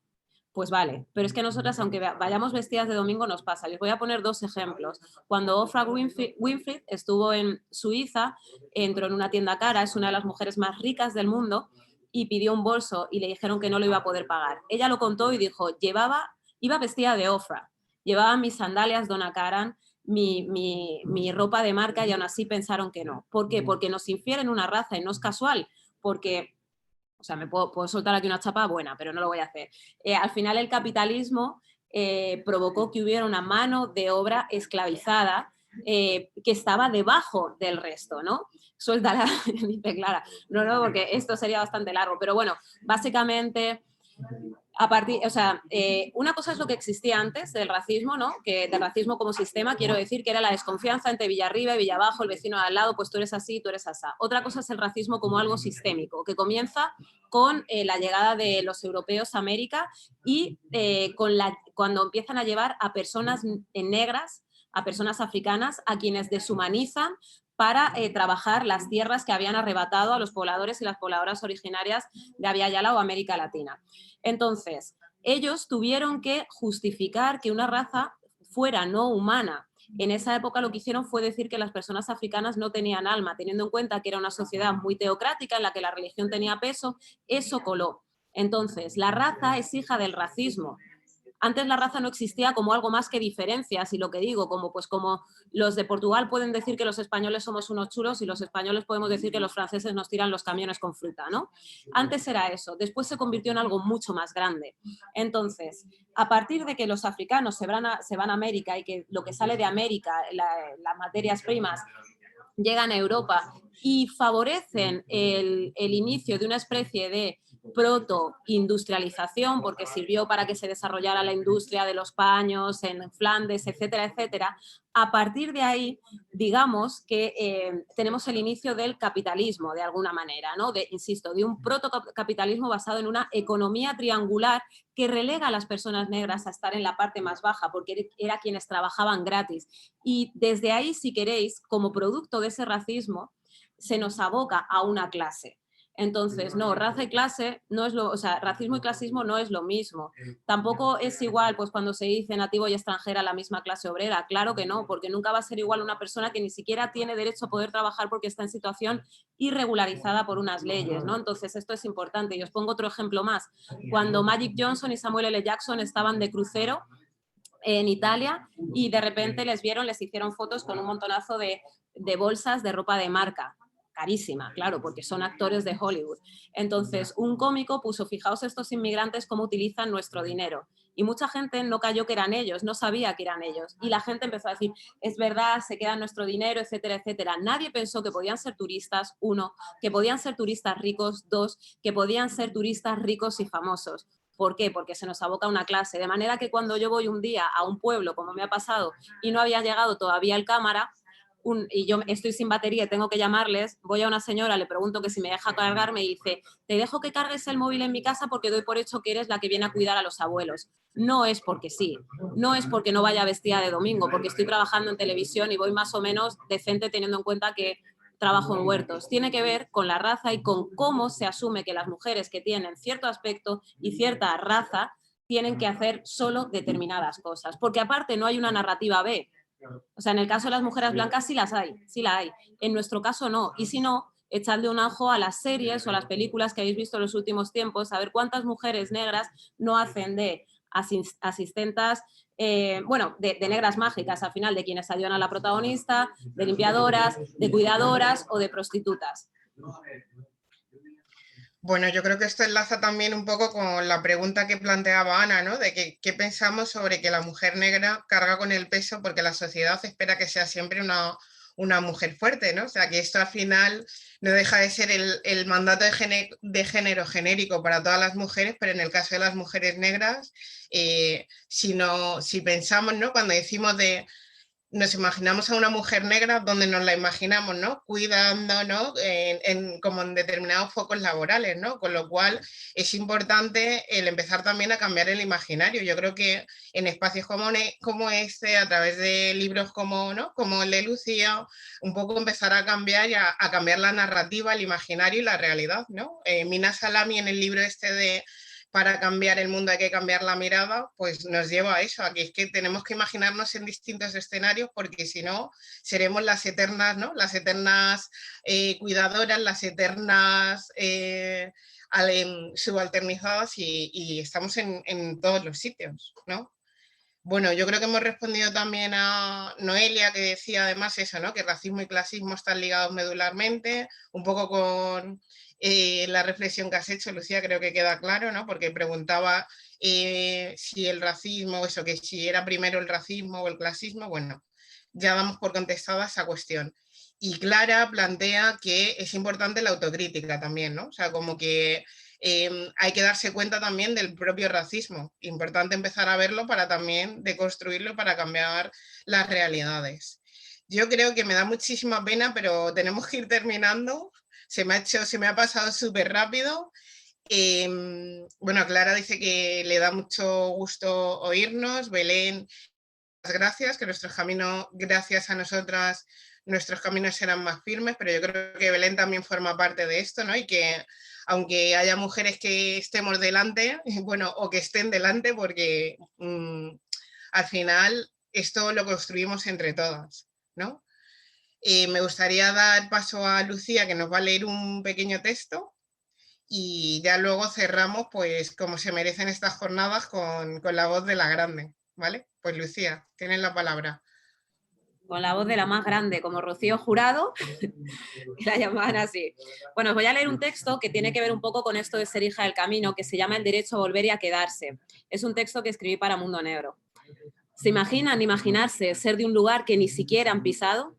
pues vale, pero es que nosotras, aunque vayamos vestidas de domingo, nos pasa. Les voy a poner dos ejemplos. Cuando Oprah Winfrey estuvo en Suiza, entró en una tienda cara, es una de las mujeres más ricas del mundo, y pidió un bolso y le dijeron que no lo iba a poder pagar. Ella lo contó y dijo, iba vestida de Oprah, llevaba mis sandalias Donna Karan, mi ropa de marca y aún así pensaron que no. ¿Por qué? Porque nos infieren una raza y no es casual, porque... O sea, me puedo soltar aquí una chapa buena, pero no lo voy a hacer. Al final el capitalismo provocó que hubiera una mano de obra esclavizada que estaba debajo del resto, ¿no? Suéltala, dice Clara. No, porque esto sería bastante largo. Pero bueno, básicamente Una cosa es lo que existía antes del racismo, ¿no? Que del racismo como sistema, quiero decir que era la desconfianza entre Villarriba y Villabajo, el vecino de al lado, pues tú eres así, tú eres asá. Otra cosa es el racismo como algo sistémico, que comienza con la llegada de los europeos a América y cuando empiezan a llevar a personas negras, a personas africanas, a quienes deshumanizan para trabajar las tierras que habían arrebatado a los pobladores y las pobladoras originarias de Abya Yala o América Latina. Entonces, ellos tuvieron que justificar que una raza fuera no humana. En esa época lo que hicieron fue decir que las personas africanas no tenían alma, teniendo en cuenta que era una sociedad muy teocrática en la que la religión tenía peso, eso coló. Entonces, la raza es hija del racismo. Antes la raza no existía como algo más que diferencias, y lo que digo, como los de Portugal pueden decir que los españoles somos unos chulos y los españoles podemos decir que los franceses nos tiran los camiones con fruta, ¿no? Antes era eso, después se convirtió en algo mucho más grande. Entonces, a partir de que los africanos se van a América y que lo que sale de América, las materias primas, llegan a Europa y favorecen el inicio de una especie de proto-industrialización, porque sirvió para que se desarrollara la industria de los paños en Flandes, etcétera, etcétera. A partir de ahí, digamos que tenemos el inicio del capitalismo, de alguna manera, ¿no? Insisto, de un protocapitalismo basado en una economía triangular que relega a las personas negras a estar en la parte más baja, porque era quienes trabajaban gratis. Y desde ahí, si queréis, como producto de ese racismo, se nos aboca a una clase. Entonces, no, raza y clase no es racismo y clasismo no es lo mismo. Tampoco es igual, pues cuando se dice nativo y extranjera la misma clase obrera. Claro que no, porque nunca va a ser igual una persona que ni siquiera tiene derecho a poder trabajar porque está en situación irregularizada por unas leyes, ¿no? Entonces, esto es importante. Y os pongo otro ejemplo más. Cuando Magic Johnson y Samuel L. Jackson estaban de crucero en Italia y de repente les hicieron fotos con un montonazo de bolsas de ropa de marca. Carísima, claro, porque son actores de Hollywood. Entonces, un cómico puso, fijaos estos inmigrantes cómo utilizan nuestro dinero. Y mucha gente no cayó que eran ellos, no sabía que eran ellos. Y la gente empezó a decir, es verdad, se queda nuestro dinero, etcétera, etcétera. Nadie pensó que podían ser turistas, uno, que podían ser turistas ricos, dos, que podían ser turistas ricos y famosos. ¿Por qué? Porque se nos aboca una clase. De manera que cuando yo voy un día a un pueblo, como me ha pasado, y no había llegado todavía el cámara, y yo estoy sin batería y tengo que llamarles, voy a una señora, le pregunto que si me deja cargarme y dice, te dejo que cargues el móvil en mi casa porque doy por hecho que eres la que viene a cuidar a los abuelos. No es porque sí, no es porque no vaya vestida de domingo, porque estoy trabajando en televisión y voy más o menos decente teniendo en cuenta que trabajo en huertos. Tiene que ver con la raza y con cómo se asume que las mujeres que tienen cierto aspecto y cierta raza tienen que hacer solo determinadas cosas, porque aparte no hay una narrativa B. O sea, en el caso de las mujeres blancas sí las hay, sí la hay. En nuestro caso no. Y si no, echadle un ojo a las series o a las películas que habéis visto en los últimos tiempos, a ver cuántas mujeres negras no hacen de asistentas, de negras mágicas, al final, de quienes ayudan a la protagonista, de limpiadoras, de cuidadoras o de prostitutas.
Bueno, yo creo que esto enlaza también un poco con la pregunta que planteaba Ana, ¿no? De qué pensamos sobre que la mujer negra carga con el peso porque la sociedad espera que sea siempre una mujer fuerte, ¿no? O sea, que esto al final no deja de ser el mandato de género genérico para todas las mujeres, pero en el caso de las mujeres negras, si pensamos, ¿no? Cuando decimos nos imaginamos a una mujer negra, donde nos la imaginamos, ¿no? Cuidando, ¿no? Como en determinados focos laborales, ¿no? Con lo cual es importante el empezar también a cambiar el imaginario. Yo creo que en espacios como este, a través de libros como, ¿no? Como el de Lucía, un poco empezar a cambiar y a cambiar la narrativa, el imaginario y la realidad, ¿no? Mina Salami, en el libro este de Para cambiar el mundo hay que cambiar la mirada, pues nos lleva a eso, a que es que tenemos que imaginarnos en distintos escenarios, porque si no seremos las eternas, ¿no? Las eternas cuidadoras, las eternas subalternizadas y estamos en todos los sitios, ¿no? Bueno, yo creo que hemos respondido también a Noelia, que decía además eso, ¿no? Que racismo y clasismo están ligados medularmente, un poco con la reflexión que has hecho, Lucía, creo que queda claro, ¿no? Porque preguntaba si el racismo, eso, que si era primero el racismo o el clasismo, bueno, ya damos por contestada esa cuestión. Y Clara plantea que es importante la autocrítica también, ¿no? O sea, como que hay que darse cuenta también del propio racismo. Importante empezar a verlo para también deconstruirlo, para cambiar las realidades. Yo creo que me da muchísima pena, pero tenemos que ir terminando. Se me ha pasado súper rápido. Bueno, Clara dice que le da mucho gusto oírnos. Belén, gracias, que nuestros caminos, gracias a nosotras, nuestros caminos serán más firmes, pero yo creo que Belén también forma parte de esto, ¿no? Y que aunque haya mujeres que estemos delante, bueno, o que estén delante, porque al final esto lo construimos entre todas, ¿no? Me gustaría dar paso a Lucía, que nos va a leer un pequeño texto, y ya luego cerramos, pues, como se merecen estas jornadas, con la voz de la grande, ¿vale? Pues Lucía, tienes la palabra.
Con la voz de la más grande, como Rocío Jurado, que la llamaban así. Bueno, os voy a leer un texto que tiene que ver un poco con esto de ser hija del camino, que se llama El derecho a volver y a quedarse. Es un texto que escribí para Mundo Negro. ¿Se imaginan imaginarse ser de un lugar que ni siquiera han pisado?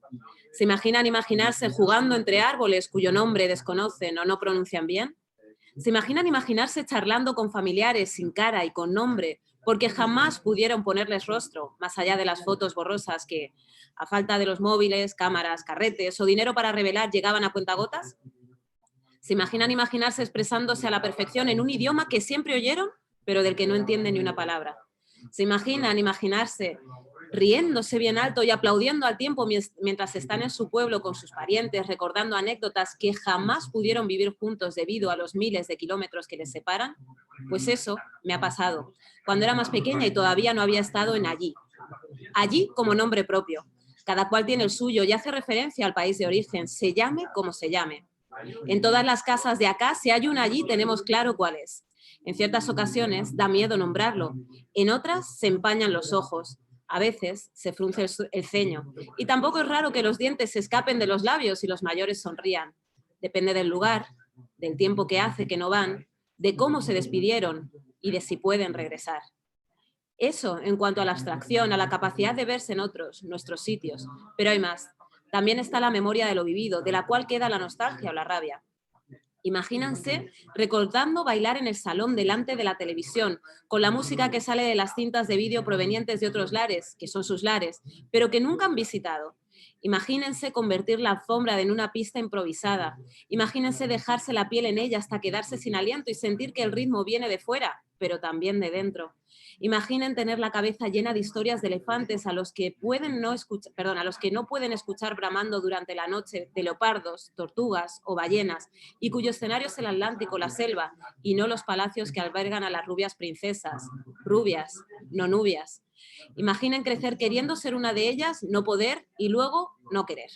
¿Se imaginan imaginarse jugando entre árboles cuyo nombre desconocen o no pronuncian bien? ¿Se imaginan imaginarse charlando con familiares sin cara y con nombre porque jamás pudieron ponerles rostro, más allá de las fotos borrosas que, a falta de los móviles, cámaras, carretes o dinero para revelar, llegaban a cuentagotas? ¿Se imaginan imaginarse expresándose a la perfección en un idioma que siempre oyeron, pero del que no entienden ni una palabra? ¿Se imaginan imaginarse riéndose bien alto y aplaudiendo al tiempo mientras están en su pueblo con sus parientes, recordando anécdotas que jamás pudieron vivir juntos debido a los miles de kilómetros que les separan? Pues eso me ha pasado, cuando era más pequeña y todavía no había estado en allí. Allí como nombre propio. Cada cual tiene el suyo y hace referencia al país de origen, se llame como se llame. En todas las casas de acá, si hay una allí, tenemos claro cuál es. En ciertas ocasiones da miedo nombrarlo, en otras se empañan los ojos, a veces se frunce el ceño. Y tampoco es raro que los dientes se escapen de los labios y los mayores sonrían. Depende del lugar, del tiempo que hace que no van, de cómo se despidieron y de si pueden regresar. Eso en cuanto a la abstracción, a la capacidad de verse en otros, nuestros sitios. Pero hay más. También está la memoria de lo vivido, de la cual queda la nostalgia o la rabia. Imagínense recordando bailar en el salón delante de la televisión, con la música que sale de las cintas de vídeo provenientes de otros lares, que son sus lares, pero que nunca han visitado. Imagínense convertir la alfombra en una pista improvisada. Imagínense dejarse la piel en ella hasta quedarse sin aliento y sentir que el ritmo viene de fuera, pero también de dentro. Imaginen tener la cabeza llena de historias de elefantes a los que no pueden escuchar bramando durante la noche, de leopardos, tortugas o ballenas, y cuyo escenario es el Atlántico, la selva, y no los palacios que albergan a las rubias princesas. Rubias, no nubias. Imaginen crecer queriendo ser una de ellas, no poder y luego no querer.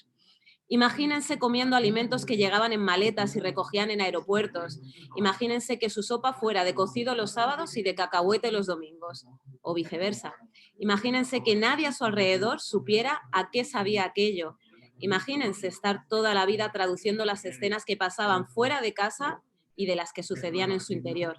Imagínense comiendo alimentos que llegaban en maletas y recogían en aeropuertos. Imagínense que su sopa fuera de cocido los sábados y de cacahuete los domingos, o viceversa. Imagínense que nadie a su alrededor supiera a qué sabía aquello. Imagínense estar toda la vida traduciendo las escenas que pasaban fuera de casa y de las que sucedían en su interior.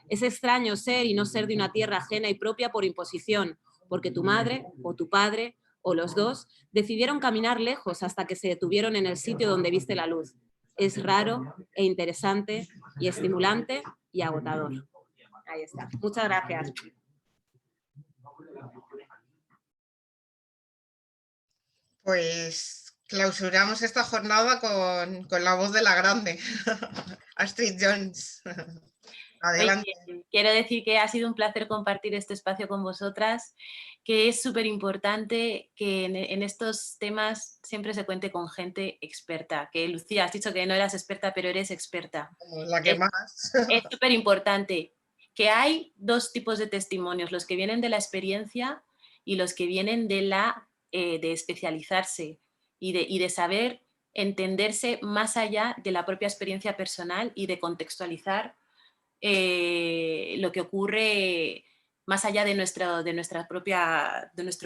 Es extraño ser y no ser de una tierra ajena y propia por imposición, porque tu madre o tu padre o los dos decidieron caminar lejos hasta que se detuvieron en el sitio donde viste la luz. Es raro e interesante y estimulante y agotador. Ahí está. Muchas gracias.
Pues clausuramos esta jornada con la voz de la grande, Astrid Jones. Adelante.
Oye, quiero decir que ha sido un placer compartir este espacio con vosotras, que es súper importante que en estos temas siempre se cuente con gente experta. Que Lucía, has dicho que no eras experta, pero eres experta.
La que más.
Es súper importante que hay dos tipos de testimonios, los que vienen de la experiencia y los que vienen de especializarse y de saber entenderse más allá de la propia experiencia personal y de contextualizar lo que ocurre más allá de nuestro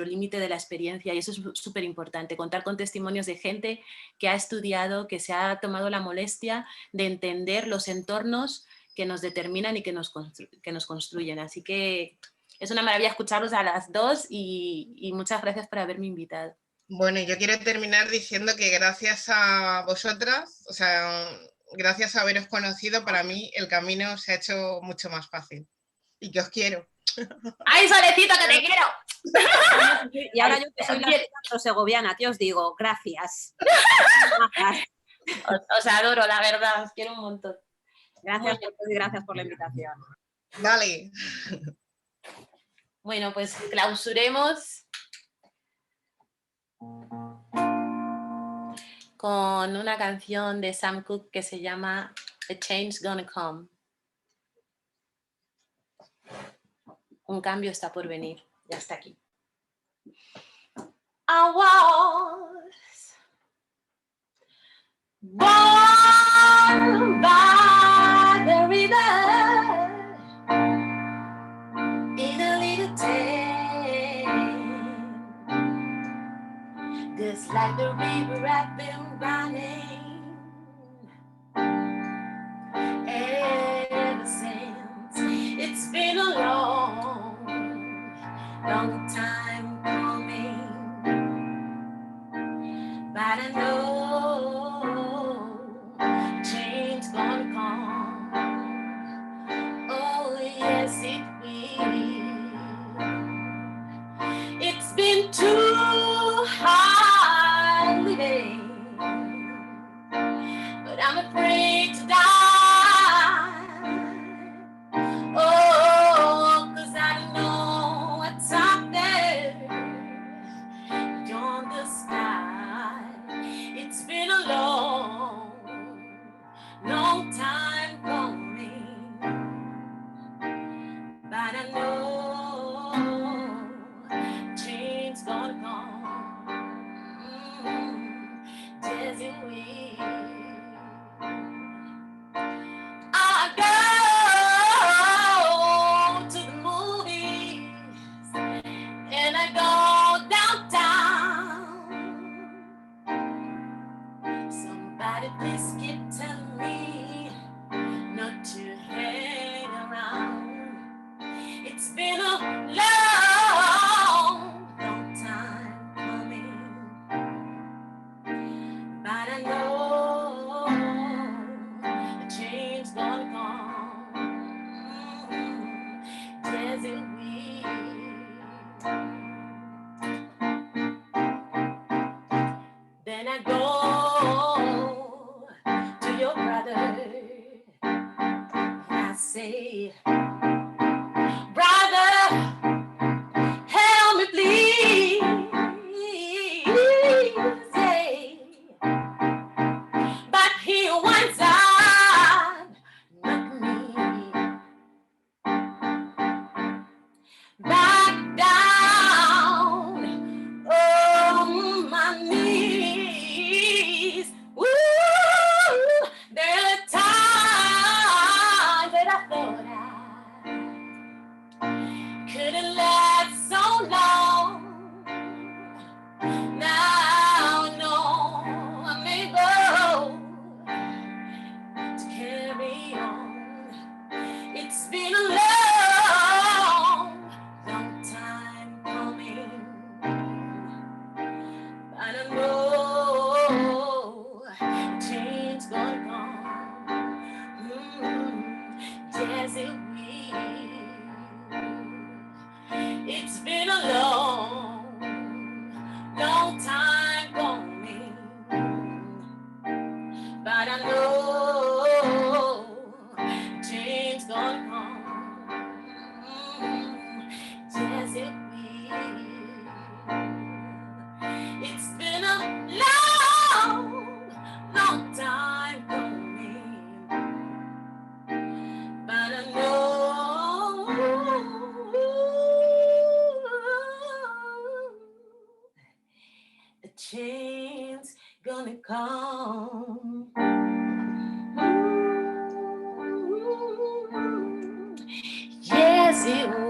límite de la experiencia, y eso es súper importante, contar con testimonios de gente que ha estudiado, que se ha tomado la molestia de entender los entornos que nos determinan y que nos construyen. Así que es una maravilla escucharlos a las dos y muchas gracias por haberme invitado.
Bueno, yo quiero terminar diciendo que gracias a vosotras, o sea, gracias a haberos conocido, para mí el camino se ha hecho mucho más fácil. Y que os quiero.
¡Ay, Solecito, que te quiero!
Y ahora yo que soy la segoviana, ¿qué os digo? Gracias.
Os adoro, la verdad, os quiero un montón.
Gracias por todo y gracias por la invitación.
Vale.
Bueno, pues clausuremos con una canción de Sam Cooke que se llama A Change's Gonna Come. Un cambio está por venir. Ya está aquí. I was born by the river in a little town, just like the river I've been running ever since. It's been a long, long time coming, but I know change gonna come. Oh yes, it will. It's been too hard living, but I'm afraid to die. Oh, 'cause I know what's up there beyond the sky. It's been a long, long time coming, but I know change's gonna come. Yes, it will. I go to the movies and I go downtown. Somebody please keep telling me not to hang around. It's been a long, long time coming, but I know a change's gonna come. Yes, it will. Then I go to your brother and I say, brother, help me please, yeah. But he winds up knocking me back down on my knees. Woo! There are times that I thought I couldn't last so long. Now I know I'm able to carry on. It's been a long, long time coming, but I know change gonna come. Yes, it will. It's been a long, long time coming, but I know change gonna come. Yes, it will. It's been a long, long time coming, but I know a change gonna come. Yes, it will.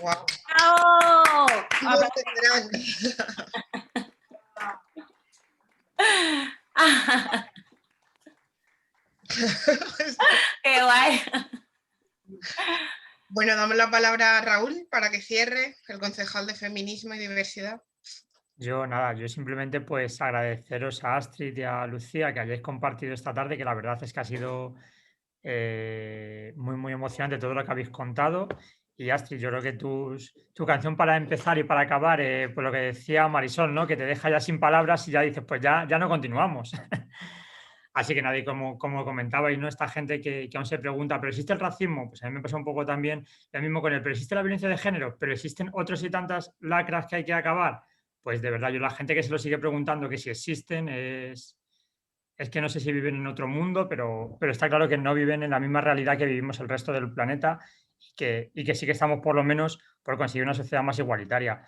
Wow.
¡Bravo!
No tendrán.
Qué guay.
Bueno, damos la palabra a Raúl para que cierre, el concejal de Feminismo y Diversidad.
Yo nada, yo simplemente pues agradeceros a Astrid y a Lucía que hayáis compartido esta tarde, que la verdad es que ha sido muy, muy emocionante todo lo que habéis contado. Y Astrid, yo creo que tu canción para empezar y para acabar, pues lo que decía Marisol, ¿no? Que te deja ya sin palabras y ya dices, pues ya no continuamos. Así que nada, y como comentabais, ¿no? Esta gente que aún se pregunta, ¿pero existe el racismo? Pues a mí me pasa un poco también lo mismo con él, ¿pero existe la violencia de género? ¿Pero existen otros y tantas lacras que hay que acabar? Pues de verdad, yo la gente que se lo sigue preguntando que si existen es que no sé si viven en otro mundo, pero está claro que no viven en la misma realidad que vivimos el resto del planeta y que sí que estamos por lo menos por conseguir una sociedad más igualitaria.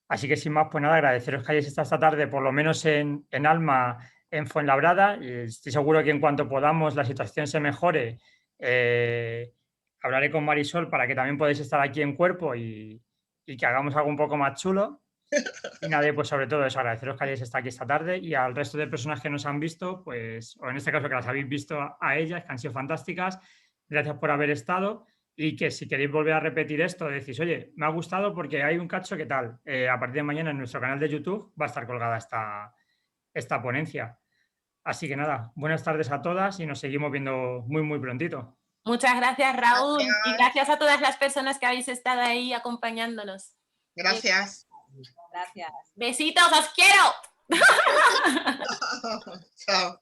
Así que sin más, pues nada, agradeceros que hayáis estado esta tarde, por lo menos en Alma, en Fuenlabrada, y estoy seguro que en cuanto podamos la situación se mejore, hablaré con Marisol para que también podáis estar aquí en cuerpo y que hagamos algo un poco más chulo. Y nada, pues sobre todo eso, agradeceros que hayáis estado aquí esta tarde y al resto de personas que nos han visto, pues, o en este caso que las habéis visto a ellas, que han sido fantásticas, gracias por haber estado y que si queréis volver a repetir esto, decís, oye, me ha gustado porque hay un cacho que tal, a partir de mañana en nuestro canal de YouTube va a estar colgada esta ponencia. Así que nada, buenas tardes a todas y nos seguimos viendo muy, muy prontito.
Muchas gracias, Raúl, y
Gracias.
gracias a todas las personas que habéis estado ahí acompañándonos.
Gracias.
Gracias.
Besitos, os quiero.
Chao.